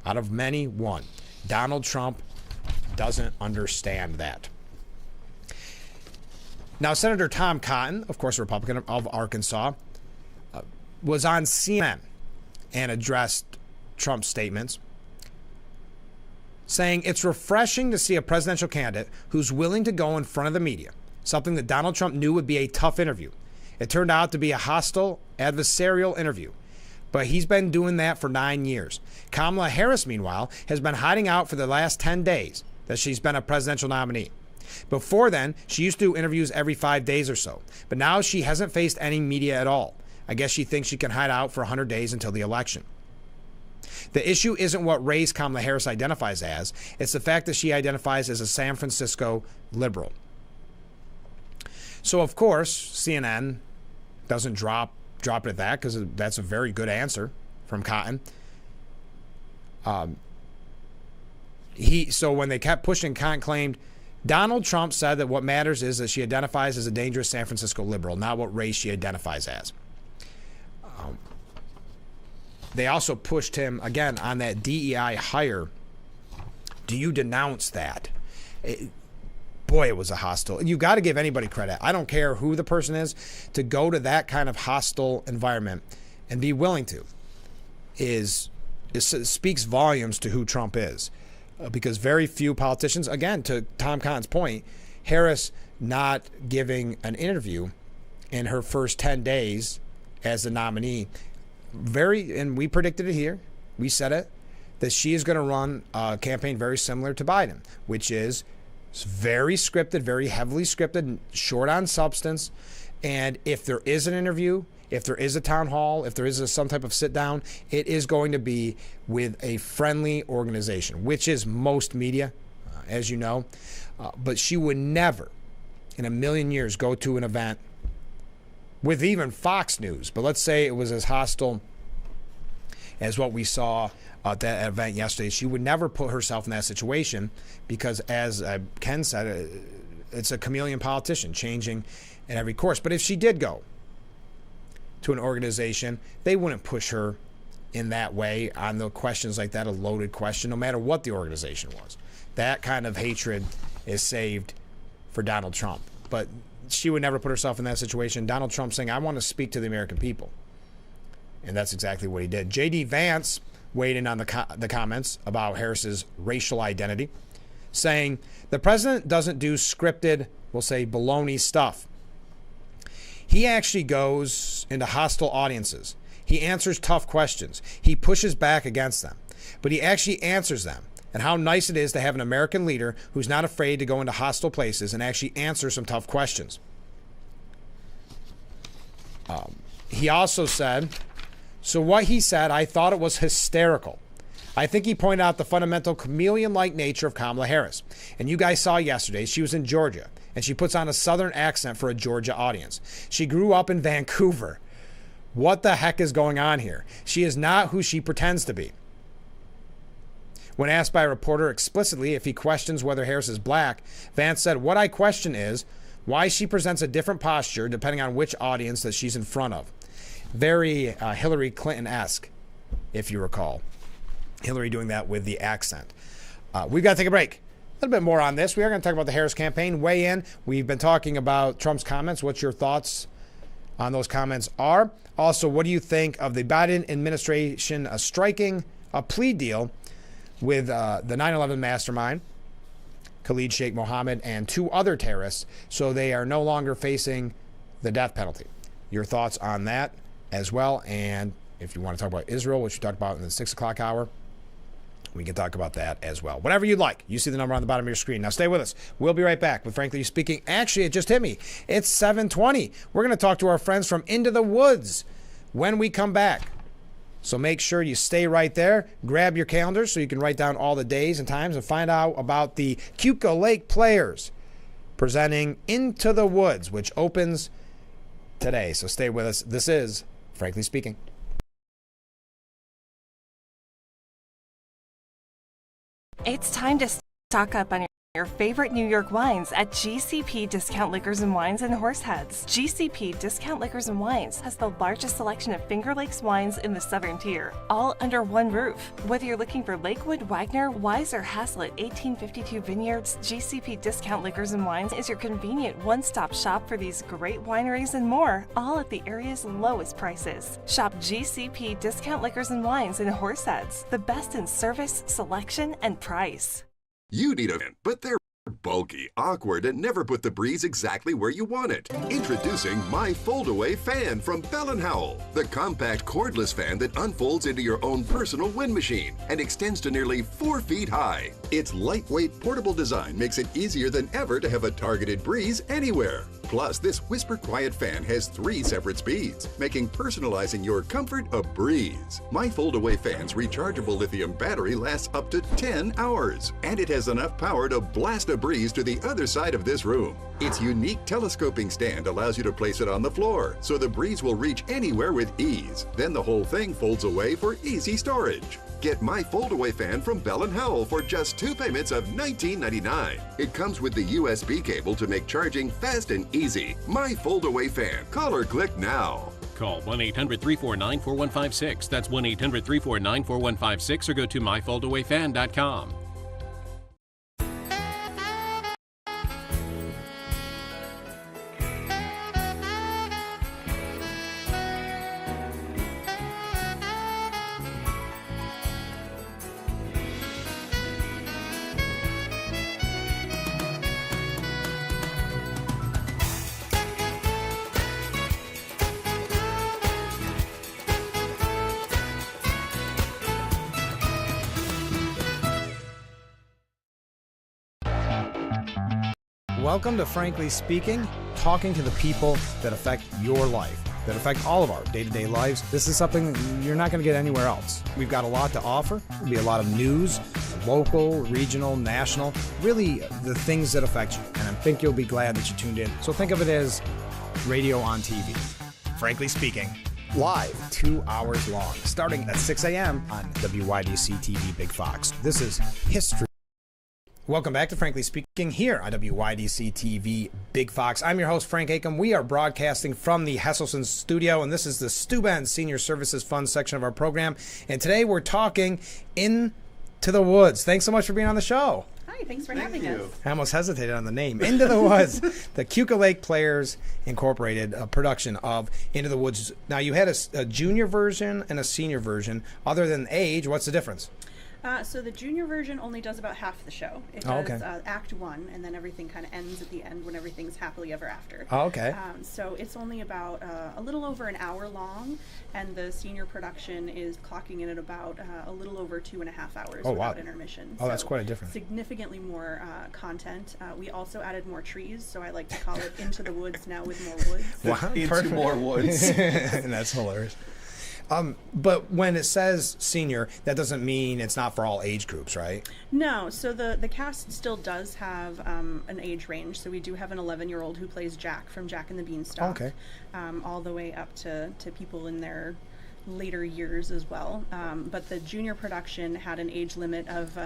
Out of many, one. Donald Trump doesn't understand that. Now, Senator Tom Cotton, of course, a Republican of Arkansas, was on CNN and addressed Trump's statements, saying it's refreshing to see a presidential candidate who's willing to go in front of the media, something that Donald Trump knew would be a tough interview. It turned out to be a hostile, adversarial interview, but he's been doing that for 9 years. Kamala Harris, meanwhile, has been hiding out for the last 10 days that she's been a presidential nominee. Before then, she used to do interviews every 5 days or so, but now she hasn't faced any media at all. I guess she thinks she can hide out for 100 days until the election. The issue isn't what race Kamala Harris identifies as, it's the fact that she identifies as a San Francisco liberal. So, of course, CNN doesn't drop it at that because that's a very good answer from Cotton. So when they kept pushing, Khan claimed Donald Trump said that what matters is that she identifies as a dangerous San Francisco liberal, not what race she identifies as. They also pushed him, again, on that DEI hire. Do you denounce that? Boy, it was a hostile. You got to give anybody credit. I don't care who the person is. To go to that kind of hostile environment and be willing to speaks volumes to who Trump is. Because very few politicians, again, to Tom Cotton's point, Harris not giving an interview in her first 10 days as the nominee, and we predicted it here, we said it, that she is going to run a campaign very similar to Biden, which is very scripted, very heavily scripted, short on substance. And if there is an interview, if there is a town hall, if there is some type of sit down, it is going to be with a friendly organization, which is most media, as you know. But she would never in a million years go to an event with even Fox News. But let's say it was as hostile as what we saw at that event yesterday. She would never put herself in that situation because, as Ken said, it's a chameleon politician changing in every course. But if she did go to an organization, they wouldn't push her in that way on the questions like that, a loaded question, no matter what the organization was. That kind of hatred is saved for Donald Trump. But she would never put herself in that situation. Donald Trump saying, I want to speak to the American people. And that's exactly what he did. J.D. Vance weighed in on the comments about Harris's racial identity, saying, the president doesn't do scripted, we'll say, baloney stuff. He actually goes into hostile audiences. He answers tough questions. He pushes back against them. But he actually answers them. And how nice it is to have an American leader who's not afraid to go into hostile places and actually answer some tough questions. He also said, so what he said, I thought it was hysterical. I think he pointed out the fundamental chameleon-like nature of Kamala Harris. And you guys saw yesterday, she was in Georgia, and she puts on a southern accent for a Georgia audience. She grew up in Vancouver. What the heck is going on here? She is not who she pretends to be. When asked by a reporter explicitly if he questions whether Harris is black, Vance said, what I question is why she presents a different posture depending on which audience that she's in front of. Very Hillary Clinton-esque, if you recall. Hillary doing that with the accent. We've got to take a break. A little bit more on this. We are going to talk about the Harris campaign. Weigh in. We've been talking about Trump's comments. What your thoughts on those comments are. Also, what do you think of the Biden administration striking a plea deal with the 9/11 mastermind, Khalid Sheikh Mohammed, and 2 other terrorists, so they are no longer facing the death penalty? Your thoughts on that as well. And if you want to talk about Israel, which we talked about in the 6 o'clock hour, we can talk about that as well. Whatever you'd like. You see the number on the bottom of your screen. Now stay with us. We'll be right back with Frankly Speaking. Actually, it just hit me. It's 7:20. We're going to talk to our friends from Into the Woods when we come back. So make sure you stay right there. Grab your calendars so you can write down all the days and times and find out about the Cuca Lake Players presenting Into the Woods, which opens today. So stay with us. This is Frankly Speaking. It's time to stock up on your favorite New York wines at GCP Discount Liquors and Wines in Horseheads. GCP Discount Liquors and Wines has the largest selection of Finger Lakes wines in the Southern Tier, all under one roof. Whether you're looking for Lakewood, Wagner, Wise, or Haslett 1852 Vineyards, GCP Discount Liquors and Wines is your convenient one-stop shop for these great wineries and more, all at the area's lowest prices. Shop GCP Discount Liquors and Wines in Horseheads, the best in service, selection, and price. You need a fan, but they're bulky, awkward, and never put the breeze exactly where you want it. Introducing my fold-away fan from Bell & Howell, the compact cordless fan that unfolds into your own personal wind machine and extends to nearly 4 feet high. Its lightweight, portable design makes it easier than ever to have a targeted breeze anywhere. Plus, this whisper-quiet fan has 3 separate speeds, making personalizing your comfort a breeze. My fold-away fan's rechargeable lithium battery lasts up to 10 hours, and it has enough power to blast a breeze to the other side of this room. Its unique telescoping stand allows you to place it on the floor, so the breeze will reach anywhere with ease. Then the whole thing folds away for easy storage. Get my fold-away fan from Bell & Howell for just 2 payments of $19.99. It comes with the USB cable to make charging fast and easy. My fold-away fan. Call or click now. Call 1-800-349-4156. That's 1-800-349-4156 or go to myfoldawayfan.com. Welcome to Frankly Speaking, talking to the people that affect your life, that affect all of our day-to-day lives. This is something you're not going to get anywhere else. We've got a lot to offer. There'll be a lot of news, local, regional, national, really the things that affect you. And I think you'll be glad that you tuned in. So think of it as radio on TV. Frankly Speaking, live, 2 hours long, starting at 6 a.m. on WYDC TV Big Fox. This is history. Welcome back to Frankly Speaking here on WYDC TV Big Fox. I'm your host, Frank Acom. We are broadcasting from the Hesselson studio, and this is the Steuben Senior Services Fund section of our program. And today we're talking Into the Woods. Thanks so much for being on the show. Hi, thanks for having us. I almost hesitated on the name. Into the Woods, the Keuka Lake Players Incorporated production of Into the Woods. Now, you had a junior version and a senior version. Other than age, what's the difference? So the junior version only does about half the show. It does Act 1, and then everything kind of ends at the end when everything's happily ever after. Oh, okay. So it's only about a little over an hour long, and the senior production is clocking in at about a little over 2.5 hours without intermission. Oh, that's quite a difference. Significantly more content. We also added more trees, so I like to call it Into the Woods now with more woods. Wow, Into more woods. That's hilarious. But when it says senior, that doesn't mean it's not for all age groups, right? No. So the cast still does have an age range. So we do have an 11-year-old who plays Jack from Jack and the Beanstalk, all the way up to people in their later years as well. But the junior production had an age limit of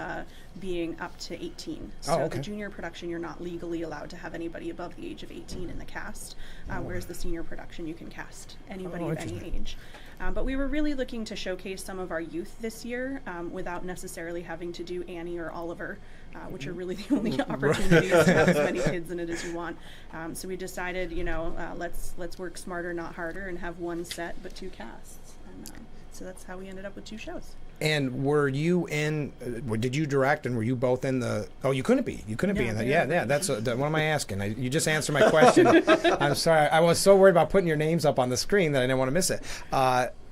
being up to 18. So the junior production, you're not legally allowed to have anybody above the age of 18 in the cast, whereas the senior production, you can cast anybody of any age. But we were really looking to showcase some of our youth this year without necessarily having to do Annie or Oliver, which are really the only opportunities to have as many kids in it as you want. So we decided, let's work smarter, not harder, and have one set but 2 casts. And so that's how we ended up with 2 shows. And were you in? Did you direct? And were you both in the? Oh, you couldn't be. You couldn't be in that. Yeah. That's what am I asking? You just answered my question. I'm sorry. I was so worried about putting your names up on the screen that I didn't want to miss it.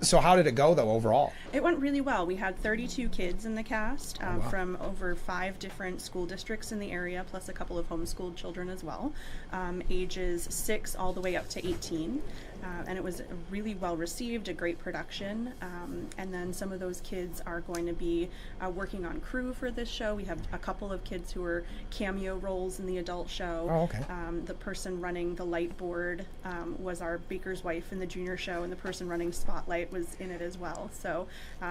So how did it go though overall? It went really well. We had 32 kids in the cast from over 5 different school districts in the area, plus a couple of homeschooled children as well, ages 6 all the way up to 18. And it was really well received, a great production. And then some of those kids are going to be working on crew for this show. We have a couple of kids who are cameo roles in the adult show. Oh, okay. The person running the light board was our baker's wife in the junior show, and the person running Spotlight was in it as well. So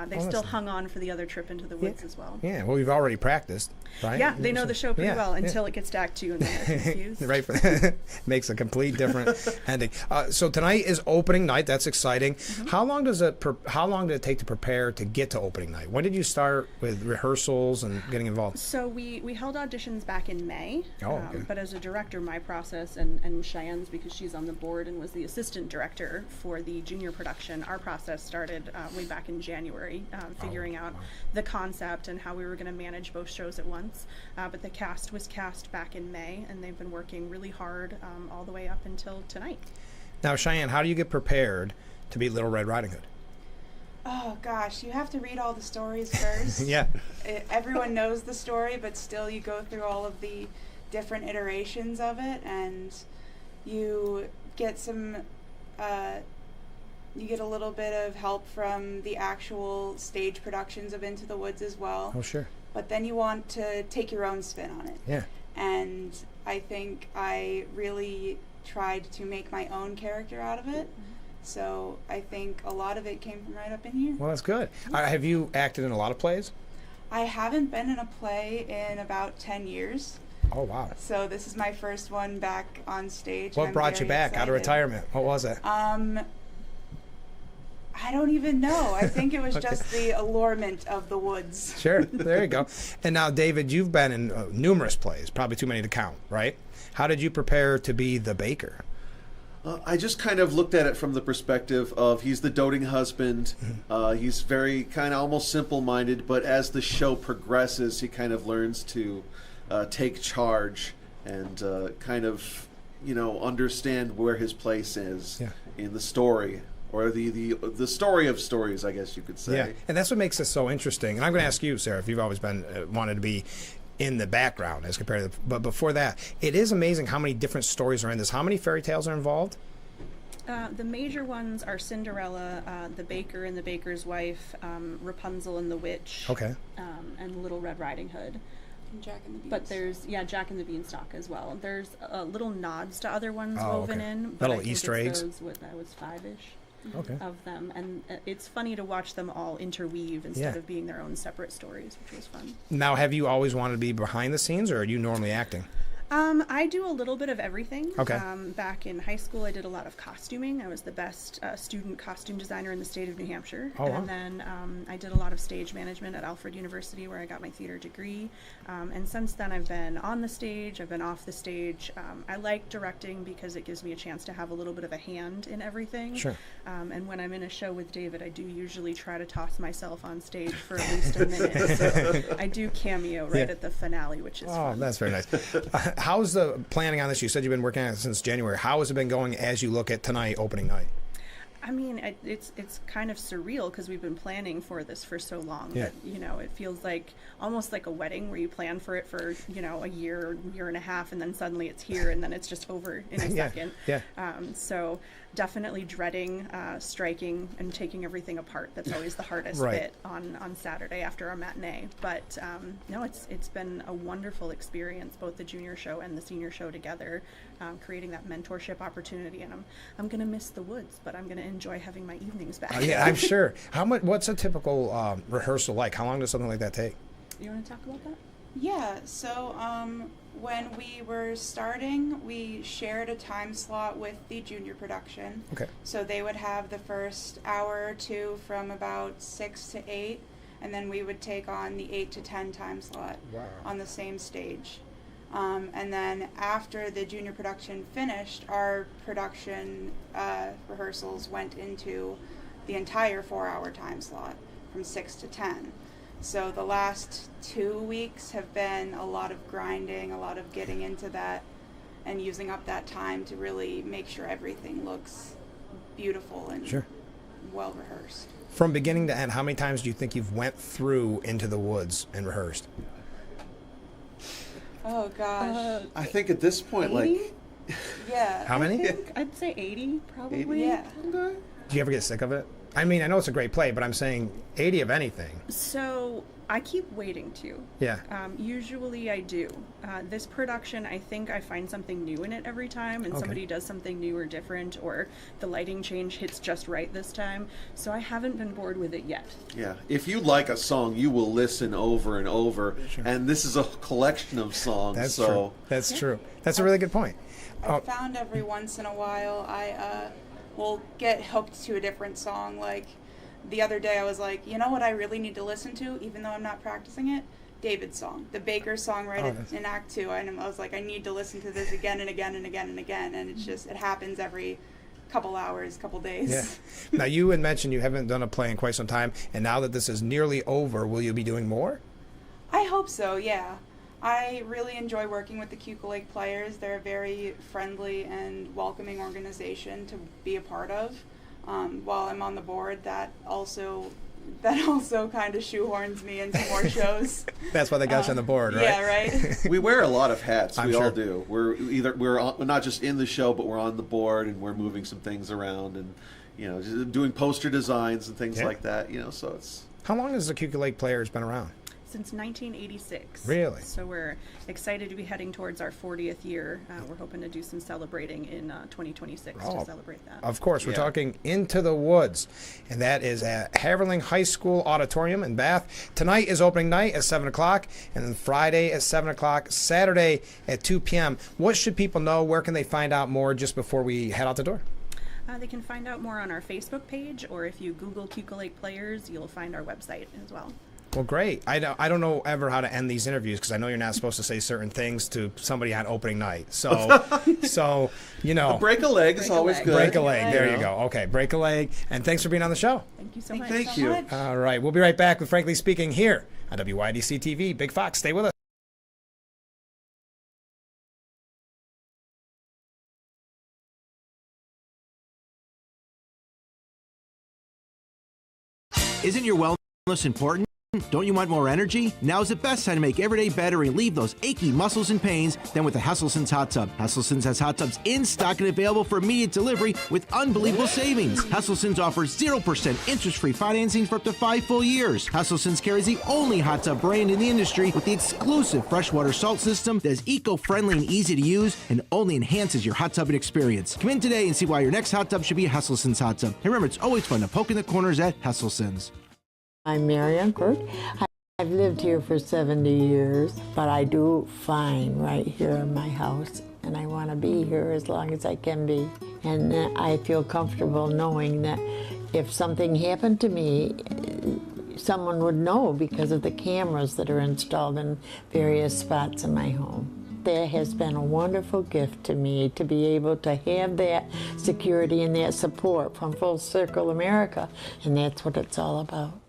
they still hung on for the other trip into the woods as well. Yeah, well, we've already practiced, right? Yeah, they know the show pretty well until it gets to Act 2 and then they're confused. Right, makes a complete different ending. So tonight is opening night. That's exciting. Mm-hmm. How long did it take to prepare to get to opening night? When did you start with rehearsals and getting involved? So we held auditions back in May. Oh, okay. But as a director, my process, and Cheyenne's, because she's on the board and was the assistant director for the junior production, our process started way back in January, figuring out the concept and how we were going to manage both shows at once. But the cast was cast back in May, and they've been working really hard all the way up until tonight. Now, Cheyenne, how do you get prepared to be Little Red Riding Hood? Oh gosh, you have to read all the stories first. Yeah. Everyone knows the story, but still you go through all of the different iterations of it, and you get you get a little bit of help from the actual stage productions of Into the Woods as well. Oh, sure. But then you want to take your own spin on it. Yeah. And I think I really tried to make my own character out of it. So I think a lot of it came from right up in here. Well, that's good. Have you acted in a lot of plays? I haven't been in a play in about 10 years. Oh, wow. So this is my first one back on stage. What brought you back out of retirement? What was it? I don't even know. I think it was just the allurement of the woods. Sure. There you go. And now, David, you've been in numerous plays, probably too many to count, right? How did you prepare to be the baker? I just kind of looked at it from the perspective of he's the doting husband. He's very kind of almost simple-minded, but as the show progresses, he kind of learns to take charge and kind of, understand where his place is in the story, or the story of stories, I guess you could say. Yeah, and that's what makes it so interesting. And I'm going to ask you, Sarah, if you've always been wanted to be in the background as compared to but before that, it is amazing how many different stories are in this. How many fairy tales are involved? The major ones are Cinderella, the Baker and the Baker's Wife, Rapunzel and the Witch, and Little Red Riding Hood. And Jack and the Beanstalk. But there's Jack and the Beanstalk as well. There's little nods to other ones woven in. But little Easter eggs. That was 5-ish. Okay. Of them, and it's funny to watch them all interweave instead of being their own separate stories, which was fun. Now, have you always wanted to be behind the scenes, or are you normally acting? I do a little bit of everything. Okay. Back in high school, I did a lot of costuming. I was the best student costume designer in the state of New Hampshire. Oh, wow. And then I did a lot of stage management at Alfred University, where I got my theater degree. And since then, I've been on the stage. I've been off the stage. I like directing because it gives me a chance to have a little bit of a hand in everything. Sure. And when I'm in a show with David, I do usually try to toss myself on stage for at least a minute. So I do cameo right at the finale, which is fun. Oh, that's very nice. How's the planning on this? You said you've been working on it since January. How has it been going as you look at tonight, opening night? I mean, it's kind of surreal because we've been planning for this for so long. Yeah. That, it feels like almost like a wedding where you plan for it for, a year and a half, and then suddenly it's here, and then it's just over in a second. Yeah. So definitely dreading striking and taking everything apart. That's always the hardest bit on Saturday after our matinee. But no, it's been a wonderful experience, both the junior show and the senior show together, creating that mentorship opportunity. And I'm going to miss the woods, but I'm going to enjoy having my evenings back. Yeah, I'm sure. What's a typical rehearsal like? How long does something like that take? You want to talk about that? Yeah, so when we were starting, we shared a time slot with the junior production. Okay. So they would have the first hour or two from about 6 to 8, and then we would take on the 8 to 10 time slot on the same stage. And then after the junior production finished, our production rehearsals went into the entire 4-hour time slot from 6 to 10. So the last 2 weeks have been a lot of grinding, a lot of getting into that and using up that time to really make sure everything looks beautiful and well rehearsed. From beginning to end, how many times do you think you've went through into the woods and rehearsed? Oh gosh. I think at this point, 80? Yeah. How many? I'd say 80, probably. Yeah. Do you ever get sick of it? I mean, I know it's a great play, but I'm saying 80 of anything. So I keep waiting to. Yeah. Usually I do. This production, I think I find something new in it every time, and somebody does something new or different, or the lighting change hits just right this time. So I haven't been bored with it yet. Yeah. If you like a song, you will listen over and over, and this is a collection of songs. That's true. That's true. That's a really good point. I found every once in a while I will get hooked to a different song. Like the other day I was like, you know what I really need to listen to, even though I'm not practicing it? David's song, the Baker song in Act 2. And I was like, I need to listen to this again and again and again and again. And it's just, it happens every couple hours, couple days. Yeah. Now, you had mentioned you haven't done a play in quite some time, and now that this is nearly over, will you be doing more? I hope so, yeah. I really enjoy working with the Cuca Lake Players. They're a very friendly and welcoming organization to be a part of. While I'm on the board, that also kind of shoehorns me into more shows. That's why they got you on the board, right? Yeah, right. We wear a lot of hats. I'm we sure. all do. We're not just in the show, but we're on the board and we're moving some things around and just doing poster designs and things like that. So it's. How long has the Cuca Lake Players been around? since 1986. Really? So we're excited to be heading towards our 40th year. We're hoping to do some celebrating in 2026 to celebrate that. Of course, we're talking Into the Woods, and that is at Haverling High School Auditorium in Bath. Tonight is opening night at 7 o'clock, and then Friday at 7 o'clock, Saturday at 2 p.m. What should people know? Where can they find out more just before we head out the door? They can find out more on our Facebook page, or if you Google Keuka Lake Players, you'll find our website as well. Well, great. I don't know ever how to end these interviews because I know you're not supposed to say certain things to somebody on opening night. So you know. Break a leg is always good. Break a leg. There you go. Okay, break a leg. And thanks for being on the show. Thank you so much. Thank you. All right. We'll be right back with Frankly Speaking here on WYDC TV. Big Fox, stay with us. Isn't your wellness important? Don't you want more energy? Now's the best time to make every day better and relieve those achy muscles and pains than with the Hesselson's Hot Tub. Hesselson's has hot tubs in stock and available for immediate delivery with unbelievable savings. Hesselson's offers 0% interest-free financing for up to 5 full years. Hesselson's carries the only hot tub brand in the industry with the exclusive freshwater salt system that is eco-friendly and easy to use and only enhances your hot tubbing experience. Come in today and see why your next hot tub should be a Hesselson's hot tub. And remember, it's always fun to poke in the corners at Hesselson's. I'm Marian Burt. I've lived here for 70 years, but I do fine right here in my house, and I want to be here as long as I can be. And I feel comfortable knowing that if something happened to me, someone would know because of the cameras that are installed in various spots in my home. That has been a wonderful gift to me to be able to have that security and that support from Full Circle America, and that's what it's all about.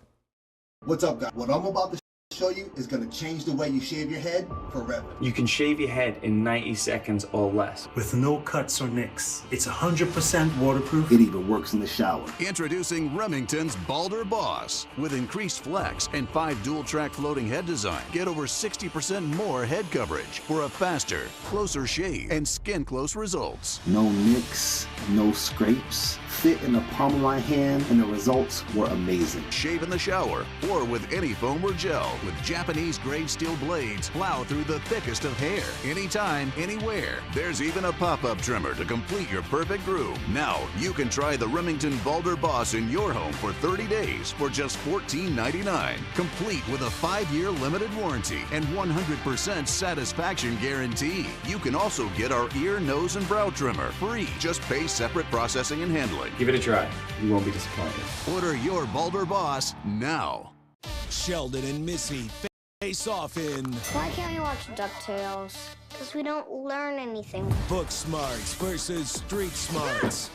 What's up, guys? What I'm about to show you is going to change the way you shave your head forever. You can shave your head in 90 seconds or less. With no cuts or nicks. It's 100% waterproof. It even works in the shower. Introducing Remington's Balder Boss. With increased flex and 5 dual-track floating head design, get over 60% more head coverage for a faster, closer shave and skin-close results. No nicks, no scrapes. Fit in the palm of my hand, and the results were amazing. Shave in the shower or with any foam or gel. With Japanese-grade steel blades, plow through the thickest of hair. Anytime, anywhere. There's even a pop-up trimmer to complete your perfect groove. Now, you can try the Remington Balder Boss in your home for 30 days for just $14.99. Complete with a 5-year limited warranty and 100% satisfaction guarantee. You can also get our ear, nose, and brow trimmer free. Just pay separate processing and handling. Give it a try. You won't be disappointed. Order your Balder Boss now. Sheldon and Missy face off in... Why can't we watch DuckTales? Because we don't learn anything. Book Smarts versus Street Smarts.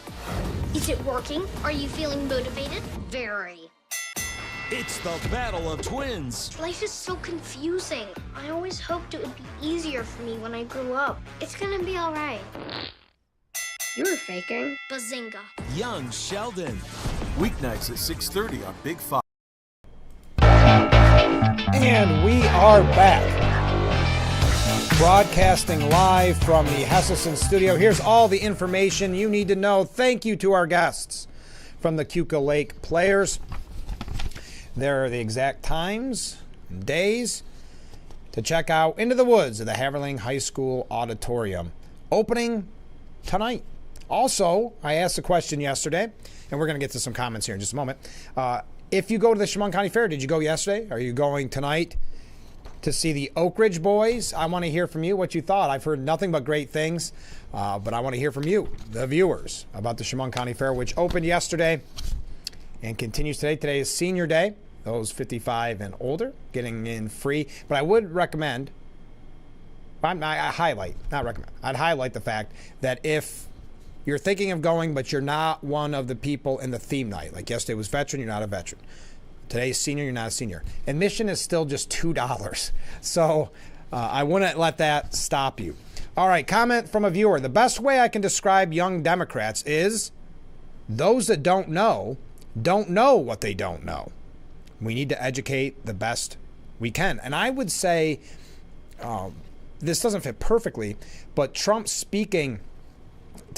Is it working? Are you feeling motivated? Very. It's the battle of twins. Life is so confusing. I always hoped it would be easier for me when I grew up. It's gonna be all right. You were faking. Bazinga. Young Sheldon. Weeknights at 6:30 on Big Fox. And we are back. Broadcasting live from the Hesselson studio. Here's all the information you need to know. Thank you to our guests from the Keuka Lake Players. There are the exact times and days to check out Into the Woods at the Haverling High School Auditorium. Opening tonight. Also, I asked a question yesterday, and we're going to get to some comments here in just a moment. If you go to the Chemung County Fair, did you go yesterday? Are you going tonight to see the Oak Ridge boys? I want to hear from you what you thought. I've heard nothing but great things, but I want to hear from you, the viewers, about the Chemung County Fair, which opened yesterday and continues today. Today is senior day. Those 55 and older getting in free. But I would recommend, I'd highlight the fact that if you're thinking of going, but you're not one of the people in the theme night. Like yesterday was veteran, you're not a veteran. Today's senior, you're not a senior. Admission is still just $2. So I wouldn't let that stop you. All right, comment from a viewer. The best way I can describe young Democrats is those that don't know what they don't know. We need to educate the best we can. And I would say this doesn't fit perfectly, but Trump speaking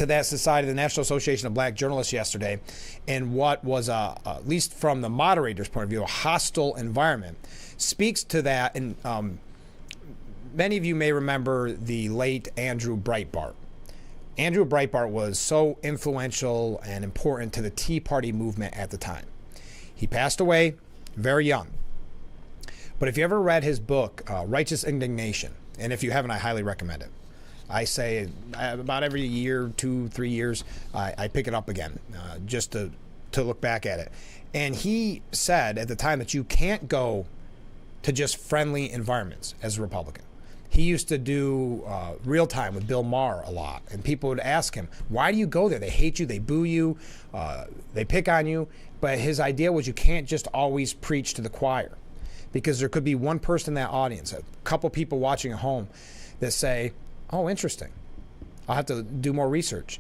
to that society, the National Association of Black Journalists, yesterday, in what was, at least from the moderator's point of view, a hostile environment, speaks to that. And many of you may remember the late Andrew Breitbart. Andrew Breitbart was so influential and important to the Tea Party movement at the time. He passed away very young. But if you ever read his book, Righteous Indignation, and if you haven't, I highly recommend it. I say about every year, 2-3 years, I pick it up again just to look back at it. And he said at the time that you can't go to just friendly environments as a Republican. He used to do real time with Bill Maher a lot. And people would ask him, why do you go there? They hate you, they boo you, they pick on you. But his idea was you can't just always preach to the choir, because there could be one person in that audience, a couple people watching at home that say, oh, interesting, I'll have to do more research.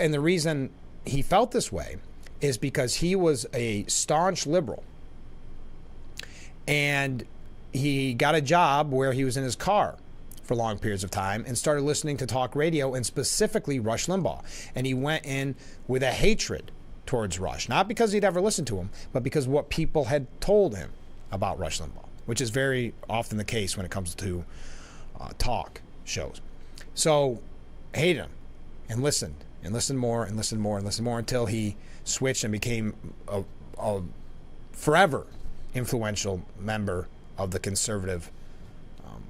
And the reason he felt this way is because he was a staunch liberal. And he got a job where he was in his car for long periods of time and started listening to talk radio, and specifically Rush Limbaugh. And he went in with a hatred towards Rush, not because he'd ever listened to him, but because what people had told him about Rush Limbaugh, which is very often the case when it comes to talk shows. So hated him and listened more and listened more and listened more until he switched and became a forever influential member of the conservative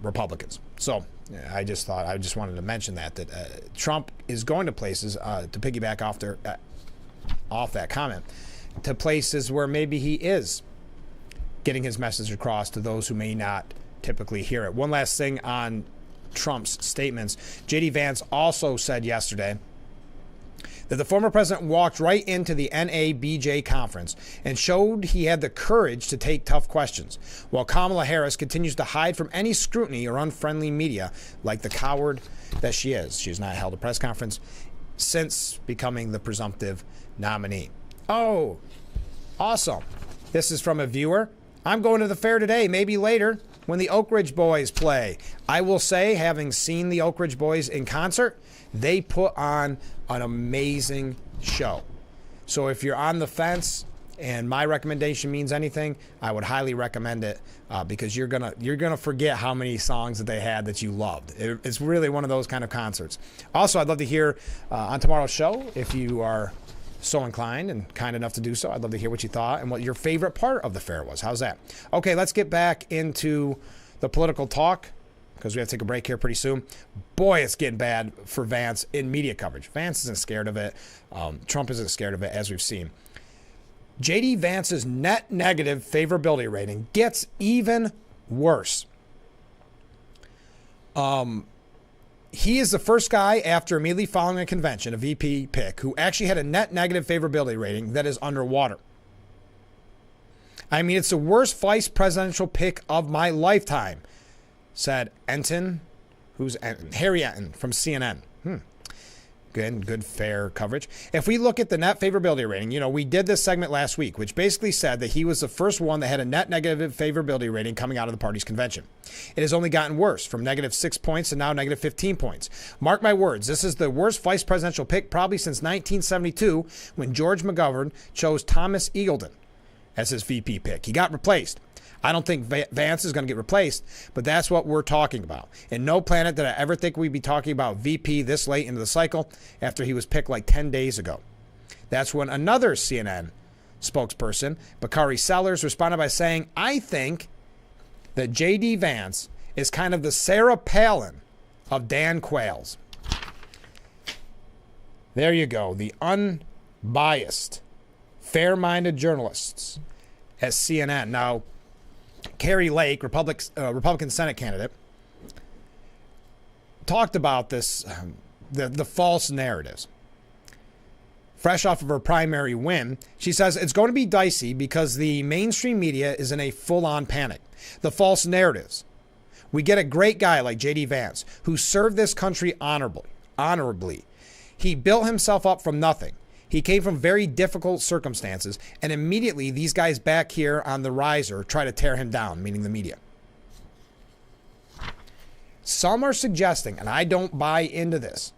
Republicans. So I just wanted to mention that Trump is going to places, to piggyback off that comment, to places where maybe he is getting his message across to those who may not typically hear it. One last thing on Trump's statements. J.D. Vance also said yesterday that the former president walked right into the NABJ conference and showed he had the courage to take tough questions, while Kamala Harris continues to hide from any scrutiny or unfriendly media like the coward that she is. She has not held a press conference since becoming the presumptive nominee. Oh, awesome. This is from a viewer. I'm going to the fair today, maybe later when the Oak Ridge Boys play. I will say, having seen the Oak Ridge Boys in concert, they put on an amazing show. So if you're on the fence and my recommendation means anything, I would highly recommend it because you're gonna forget how many songs that they had that you loved. It's really one of those kind of concerts. Also, I'd love to hear on tomorrow's show, if you are so inclined and kind enough to do so, I'd love to hear what you thought and what your favorite part of the fair was. How's that? Okay, let's get back into the political talk, because we have to take a break here pretty soon. Boy, it's getting bad for Vance in media coverage. Vance isn't scared of it. Trump isn't scared of it, as we've seen. J.D. Vance's net negative favorability rating gets even worse. He is the first guy after immediately following a convention, a VP pick, who actually had a net negative favorability rating that is underwater. I mean, it's the worst vice presidential pick of my lifetime, said Enton, Harry Enton from CNN. Good, fair coverage. If we look at the net favorability rating, we did this segment last week, which basically said that he was the first one that had a net negative favorability rating coming out of the party's convention. It has only gotten worse, from negative 6 points to now negative 15 points. Mark my words, this is the worst vice presidential pick probably since 1972, when George McGovern chose Thomas Eagleton as his VP pick. He got replaced. I don't think Vance is going to get replaced, but that's what we're talking about. In no planet did I ever think we'd be talking about VP this late into the cycle after he was picked like 10 days ago. That's when another CNN spokesperson, Bakari Sellers, responded by saying, I think that J.D. Vance is kind of the Sarah Palin of Dan Quayle's. There you go. The unbiased, fair-minded journalists at CNN. Now, Carrie Lake, Republican Senate candidate, talked about this, the false narratives. Fresh off of her primary win, she says it's going to be dicey because the mainstream media is in a full-on panic. The false narratives. We get a great guy like J.D. Vance who served this country honorably. He built himself up from nothing. He came from very difficult circumstances, and immediately these guys back here on the riser try to tear him down, meaning the media. Some are suggesting, and I don't buy into this,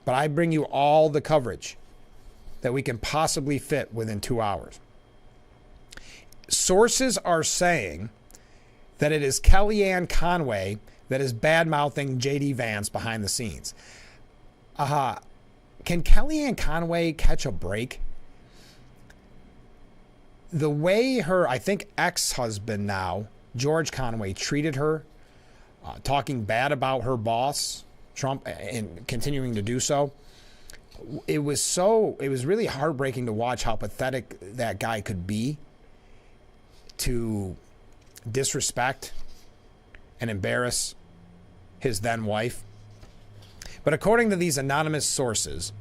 but I bring you all the coverage that we can possibly fit within 2 hours. Sources are saying that it is Kellyanne Conway that is bad-mouthing J.D. Vance behind the scenes. Can Kellyanne Conway catch a break? The way her, I think, ex-husband now, George Conway, treated her, talking bad about her boss, Trump, and continuing to do so, it was really heartbreaking to watch how pathetic that guy could be, to disrespect and embarrass his then wife. But according to these anonymous sources,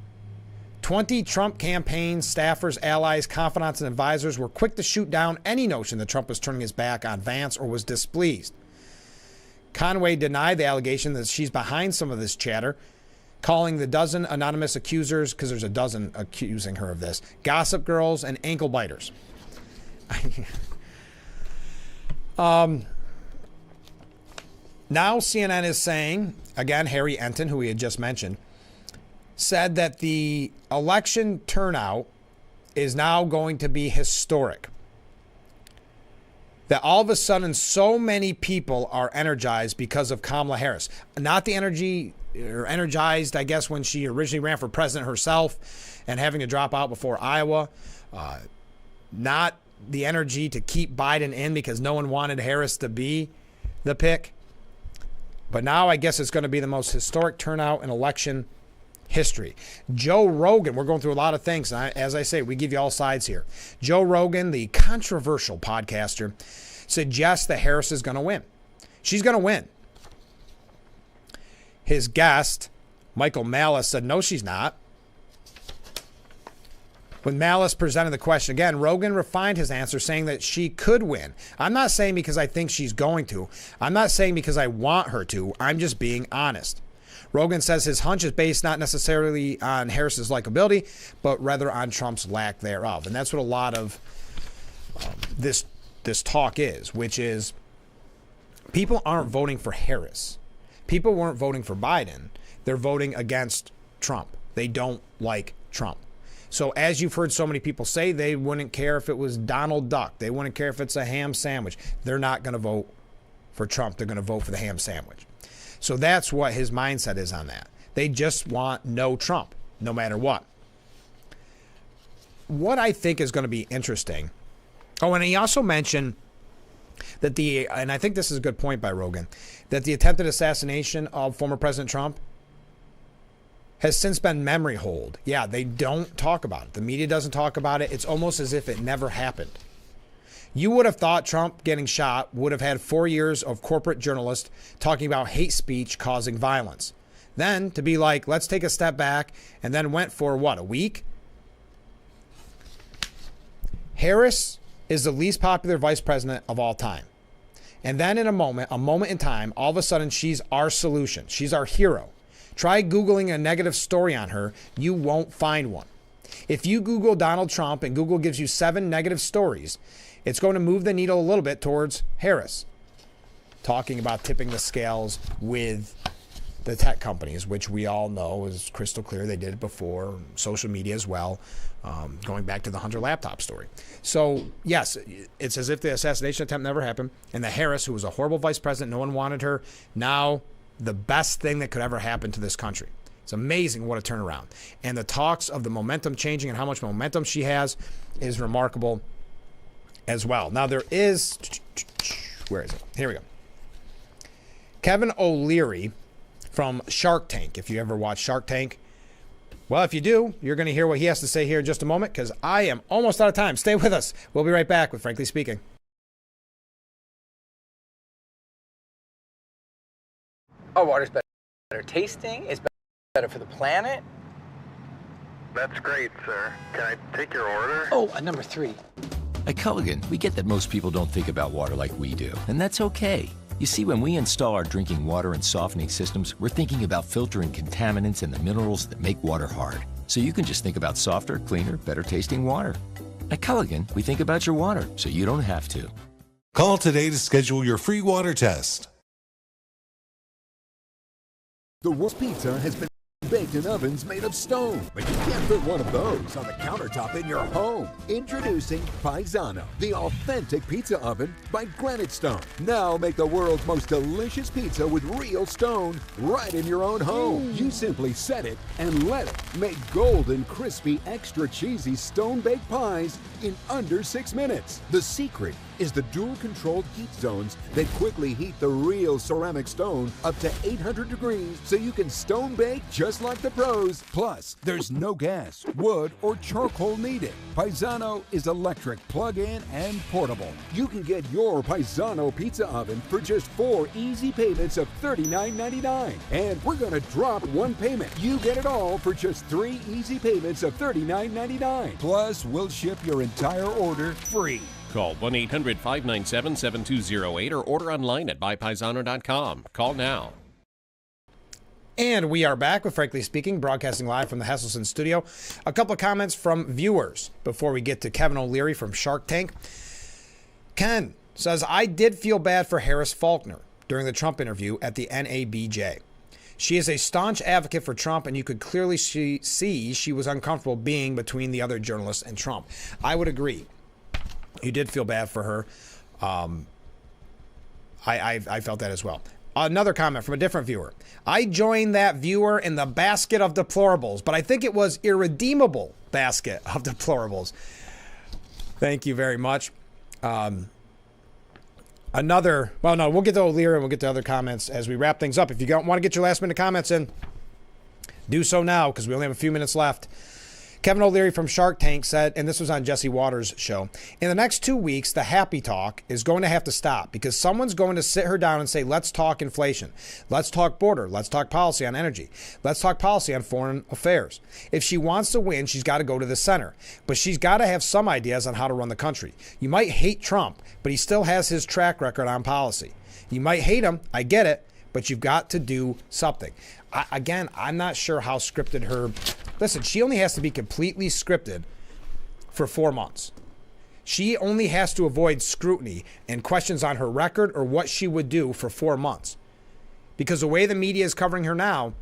20 Trump campaign staffers, allies, confidants, and advisors were quick to shoot down any notion that Trump was turning his back on Vance or was displeased. Conway denied the allegation that she's behind some of this chatter, calling the dozen anonymous accusers, because there's a dozen accusing her of this, gossip girls and ankle biters. Now CNN is saying, again, Harry Enton, who we had just mentioned, said that the election turnout is now going to be historic. That all of a sudden so many people are energized because of Kamala Harris. Not the energy, or energized, I guess, when she originally ran for president herself and having to drop out before Iowa. Not the energy to keep Biden in because no one wanted Harris to be the pick. But now I guess it's going to be the most historic turnout in election history. Joe Rogan, we're going through a lot of things. And as I say, we give you all sides here. Joe Rogan, the controversial podcaster, suggests that Harris is going to win. She's going to win. His guest, Michael Malice, said, no, she's not. When Malice presented the question again, Rogan refined his answer, saying that she could win. I'm not saying because I think she's going to. I'm not saying because I want her to. I'm just being honest. Rogan says his hunch is based not necessarily on Harris's likability, but rather on Trump's lack thereof. And that's what a lot of this talk is, which is people aren't voting for Harris. People weren't voting for Biden. They're voting against Trump. They don't like Trump. So as you've heard so many people say, they wouldn't care if it was Donald Duck. They wouldn't care if it's a ham sandwich. They're not going to vote for Trump. They're going to vote for the ham sandwich. So that's what his mindset is on that. They just want no Trump, no matter what. What I think is going to be interesting. Oh, and he also mentioned that and I think this is a good point by Rogan, that the attempted assassination of former President Trump has since been memory hold. Yeah, they don't talk about it. The media doesn't talk about it. It's almost as if it never happened. You would have thought Trump getting shot would have had 4 years of corporate journalists talking about hate speech causing violence. Then to be like, let's take a step back, and then went for what, a week? Harris is the least popular vice president of all time. And then in a moment in time, all of a sudden she's our solution. She's our hero. Try Googling a negative story on her. You won't find one. If you Google Donald Trump and Google gives you 7 negative stories, it's going to move the needle a little bit towards Harris. Talking about tipping the scales with the tech companies, which we all know is crystal clear. They did it before. Social media as well. Going back to the Hunter laptop story. So, yes, it's as if the assassination attempt never happened. And the Harris, who was a horrible vice president, no one wanted her, now the best thing that could ever happen to this country. It's amazing what a turnaround. And the talks of the momentum changing and how much momentum she has is remarkable as well. Now there is, where is it? Here we go. Kevin O'Leary from Shark Tank. If you ever watch Shark Tank, well, if you do, you're going to hear what he has to say here in just a moment, because I am almost out of time. Stay with us. We'll be right back with Frankly Speaking. Our water's better tasting, it's better for the planet. That's great, sir. Can I take your order? Oh, number 3. At Culligan, we get that most people don't think about water like we do, and that's okay. You see, when we install our drinking water and softening systems, we're thinking about filtering contaminants and the minerals that make water hard. So you can just think about softer, cleaner, better tasting water. At Culligan, we think about your water, so you don't have to. Call today to schedule your free water test. The worst pizza has been baked in ovens made of stone. But you can't put one of those on the countertop in your home. Introducing Paisano, the authentic pizza oven by Granite Stone. Now make the world's most delicious pizza with real stone right in your own home. You simply set it and let it make golden, crispy, extra cheesy stone-baked pies in under 6 minutes. The secret is the dual-controlled heat zones that quickly heat the real ceramic stone up to 800 degrees so you can stone bake just like the pros. Plus, there's no gas, wood, or charcoal needed. Paisano is electric, plug-in, and portable. You can get your Paisano pizza oven for just 4 easy payments of $39.99. And we're going to drop one payment. You get it all for just 3 easy payments of $39.99. Plus, we'll ship your entire order free. Call 1-800-597-7208 or order online at buypaisano.com. Call now. And we are back with Frankly Speaking, broadcasting live from the Hesselson studio. A couple of comments from viewers before we get to Kevin O'Leary from Shark Tank. Ken says, I did feel bad for Harris Faulkner during the Trump interview at the NABJ. She is a staunch advocate for Trump, and you could clearly see she was uncomfortable being between the other journalists and Trump. I would agree. You did feel bad for her. I felt that as well. Another comment from a different viewer. I joined that viewer in the basket of deplorables, but I think it was irredeemable basket of deplorables. Thank you very much. We'll get to O'Leary and we'll get to other comments as we wrap things up. If you want to get your last minute comments in, do so now because we only have a few minutes left. Kevin O'Leary from Shark Tank said, and this was on Jesse Waters' show, in the next 2 weeks, the happy talk is going to have to stop because someone's going to sit her down and say, let's talk inflation. Let's talk border. Let's talk policy on energy. Let's talk policy on foreign affairs. If she wants to win, she's got to go to the center. But she's got to have some ideas on how to run the country. You might hate Trump, but he still has his track record on policy. You might hate him. I get it. But you've got to do something. I'm not sure how scripted her... Listen, she only has to be completely scripted for 4 months. She only has to avoid scrutiny and questions on her record or what she would do for 4 months. Because the way the media is covering her now,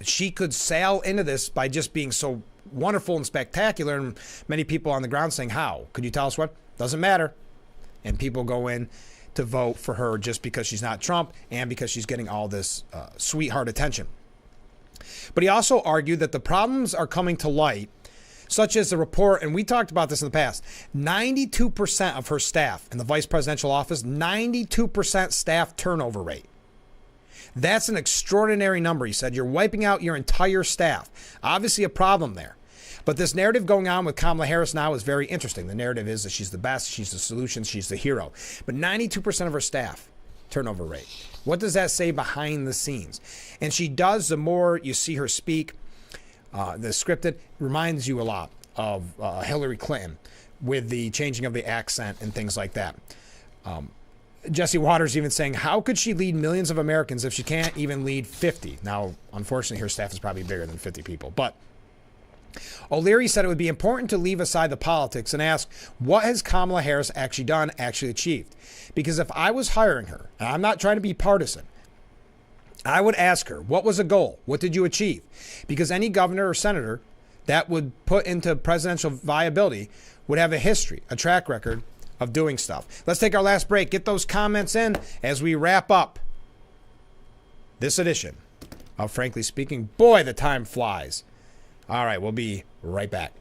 she could sail into this by just being so wonderful and spectacular, and many people on the ground saying, how? Could you tell us what? Doesn't matter. And people go in to vote for her just because she's not Trump and because she's getting all this sweetheart attention. But he also argued that the problems are coming to light, such as the report, and we talked about this in the past, 92% of her staff in the vice presidential office, 92% staff turnover rate. That's an extraordinary number, he said. You're wiping out your entire staff. Obviously a problem there. But this narrative going on with Kamala Harris now is very interesting. The narrative is that she's the best, she's the solution, she's the hero. But 92% of her staff turnover rate. What does that say behind the scenes? And she does, the more you see her speak, the scripted reminds you a lot of Hillary Clinton with the changing of the accent and things like that. Jesse Waters even saying, how could she lead millions of Americans if she can't even lead 50? Now, unfortunately, her staff is probably bigger than 50 people, but O'Leary said it would be important to leave aside the politics and ask, what has Kamala Harris actually done, actually achieved? Because if I was hiring her, and I'm not trying to be partisan, I would ask her, what was the goal? What did you achieve? Because any governor or senator that would put into presidential viability would have a history, a track record of doing stuff. Let's take our last break. Get those comments in as we wrap up this edition of Frankly Speaking. Boy, the time flies. All right, we'll be right back.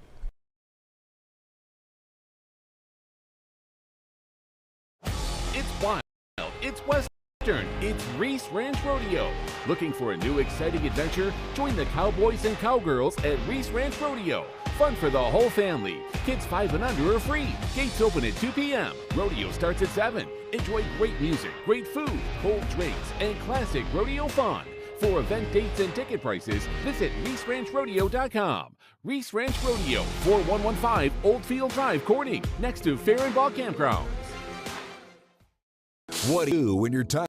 It's wild. It's Western. It's Reese Ranch Rodeo. Looking for a new exciting adventure? Join the cowboys and cowgirls at Reese Ranch Rodeo. Fun for the whole family. Kids 5 and under are free. Gates open at 2 p.m. Rodeo starts at 7. Enjoy great music, great food, cold drinks, and classic rodeo fun. For event dates and ticket prices, visit ReeseRanchRodeo.com. Reese Ranch Rodeo, 4115 Oldfield Drive, Corning, next to Fair and Ball Campgrounds. What do you do when your tire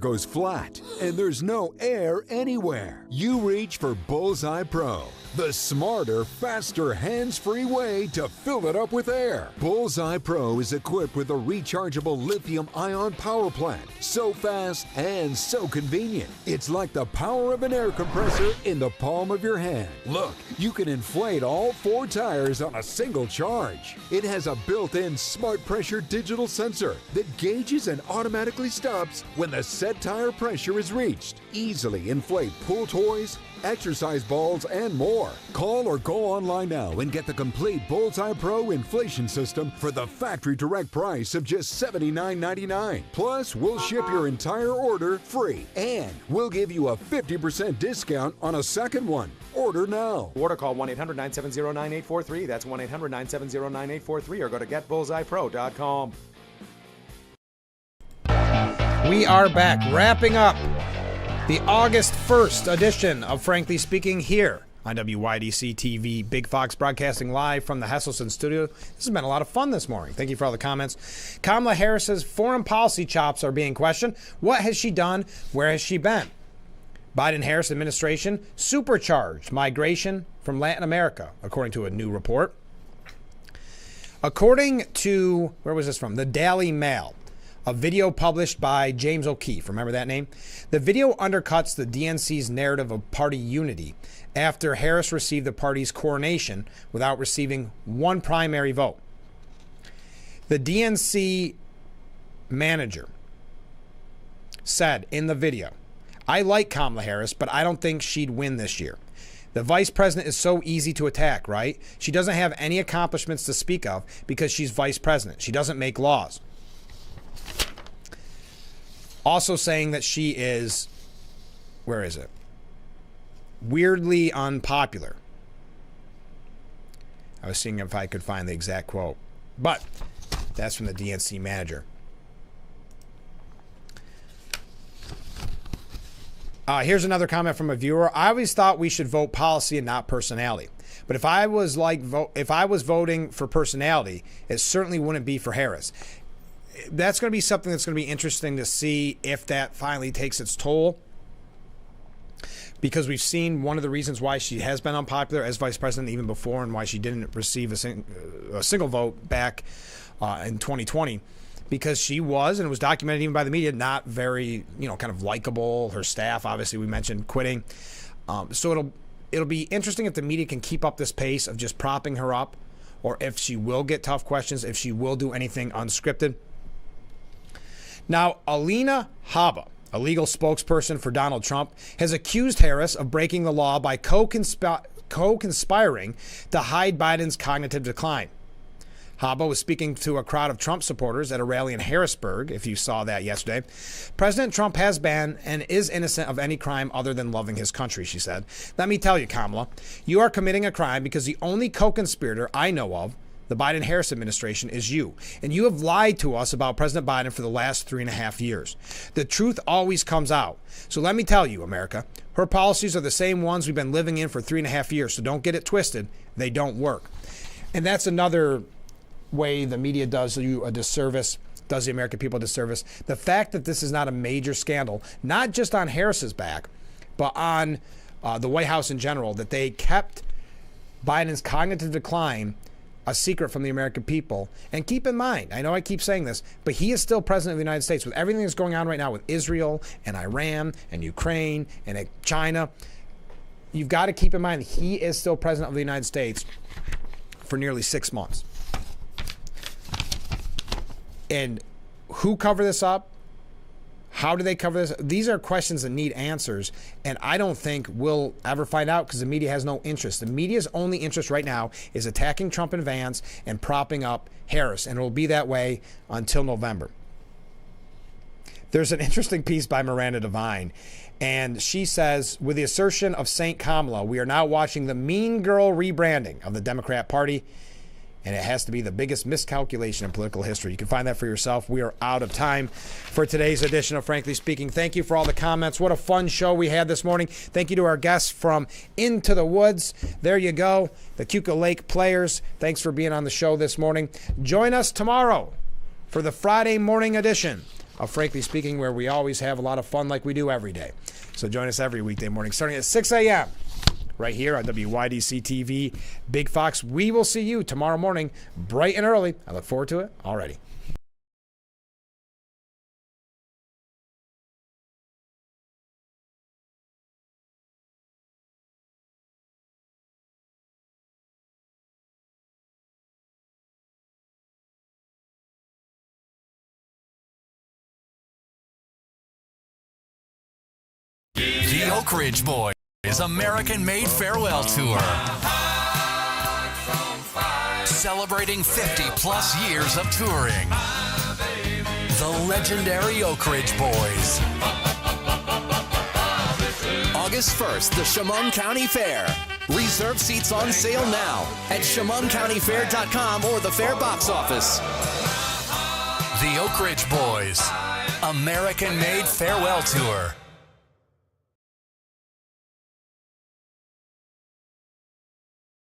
goes flat and there's no air anywhere? You reach for Bullseye Pro. the smarter, faster, hands-free way to fill it up with air. Bullseye Pro is equipped with a rechargeable lithium-ion power plant. So fast and so convenient. It's like the power of an air compressor in the palm of your hand. Look, you can inflate all 4 tires on a single charge. It has a built-in smart pressure digital sensor that gauges and automatically stops when the set tire pressure is reached. Easily inflate pool toys, exercise balls, and more. Call or go online now and get the complete Bullseye Pro inflation system for the factory direct price of just $79.99. Plus, we'll ship your entire order free, and we'll give you a 50% discount on a second one. Order now. Order call 1-800-970-9843. That's 1-800-970-9843, or go to getbullseyepro.com. We are back, wrapping up the August 1st edition of Frankly Speaking here on WYDC TV, Big Fox, broadcasting live from the Hesselson studio. This has been a lot of fun this morning. Thank you for all the comments. Kamala Harris's foreign policy chops are being questioned. What has she done? Where has she been? Biden-Harris administration supercharged migration from Latin America, according to a new report. According to, where was this from? The Daily Mail. A video published by James O'Keefe. Remember that name? The video undercuts the DNC's narrative of party unity after Harris received the party's coronation without receiving one primary vote. The DNC manager said in the video, "I like Kamala Harris, but I don't think she'd win this year. The vice president is so easy to attack, right? She doesn't have any accomplishments to speak of because she's vice president. She doesn't make laws." Also saying that she is, where is it? Weirdly unpopular. I was seeing if I could find the exact quote. But that's from the DNC manager. Here's another comment from a viewer. I always thought we should vote policy and not personality. But if I was voting for personality, it certainly wouldn't be for Harris. That's going to be something that's going to be interesting to see if that finally takes its toll. Because we've seen one of the reasons why she has been unpopular as vice president even before, and why she didn't receive a single vote back in 2020. Because she was, and it was documented even by the media, not very, kind of likable. Her staff, obviously, we mentioned quitting. So it'll be interesting if the media can keep up this pace of just propping her up, or if she will get tough questions, if she will do anything unscripted. Now, Alina Habba, a legal spokesperson for Donald Trump, has accused Harris of breaking the law by co-conspiring to hide Biden's cognitive decline. Habba was speaking to a crowd of Trump supporters at a rally in Harrisburg, if you saw that yesterday. President Trump has been and is innocent of any crime other than loving his country, she said. Let me tell you, Kamala, you are committing a crime because the only co-conspirator I know of, the Biden-Harris administration, is you. And you have lied to us about President Biden for the last 3.5 years. The truth always comes out. So let me tell you, America, her policies are the same ones we've been living in for 3.5 years. So don't get it twisted. They don't work. And that's another way the media does you a disservice, does the American people a disservice. The fact that this is not a major scandal, not just on Harris's back, but on the White House in general, that they kept Biden's cognitive decline a secret from the American people. And keep in mind, I know I keep saying this, but he is still president of the United States. With everything that's going on right now with Israel and Iran and Ukraine and China, you've got to keep in mind he is still president of the United States for nearly 6 months. And who covered this up? How do they cover this? These are questions that need answers, and I don't think we'll ever find out because the media has no interest. The media's only interest right now is attacking Trump and Vance and propping up Harris, and it will be that way until November. There's an interesting piece by Miranda Devine, and she says, with the assertion of St. Kamala, we are now watching the mean girl rebranding of the Democrat Party, and it has to be the biggest miscalculation in political history. You can find that for yourself. We are out of time for today's edition of Frankly Speaking. Thank you for all the comments. What a fun show we had this morning. Thank you to our guests from Into the Woods. There you go. The Keuka Lake Players. Thanks for being on the show this morning. Join us tomorrow for the Friday morning edition of Frankly Speaking, where we always have a lot of fun like we do every day. So join us every weekday morning starting at 6 a.m. right here on WYDC TV Big Fox. We will see you tomorrow morning, bright and early. I look forward to it already. The Oak Ridge Boys American-made farewell tour. Celebrating 50-plus years of touring. The legendary Oak Ridge Boys. August 1st, the Chemung County Fair. Reserve seats on sale now at ChemungCountyFair.com or the Fair box office. The Oak Ridge Boys American-made farewell tour.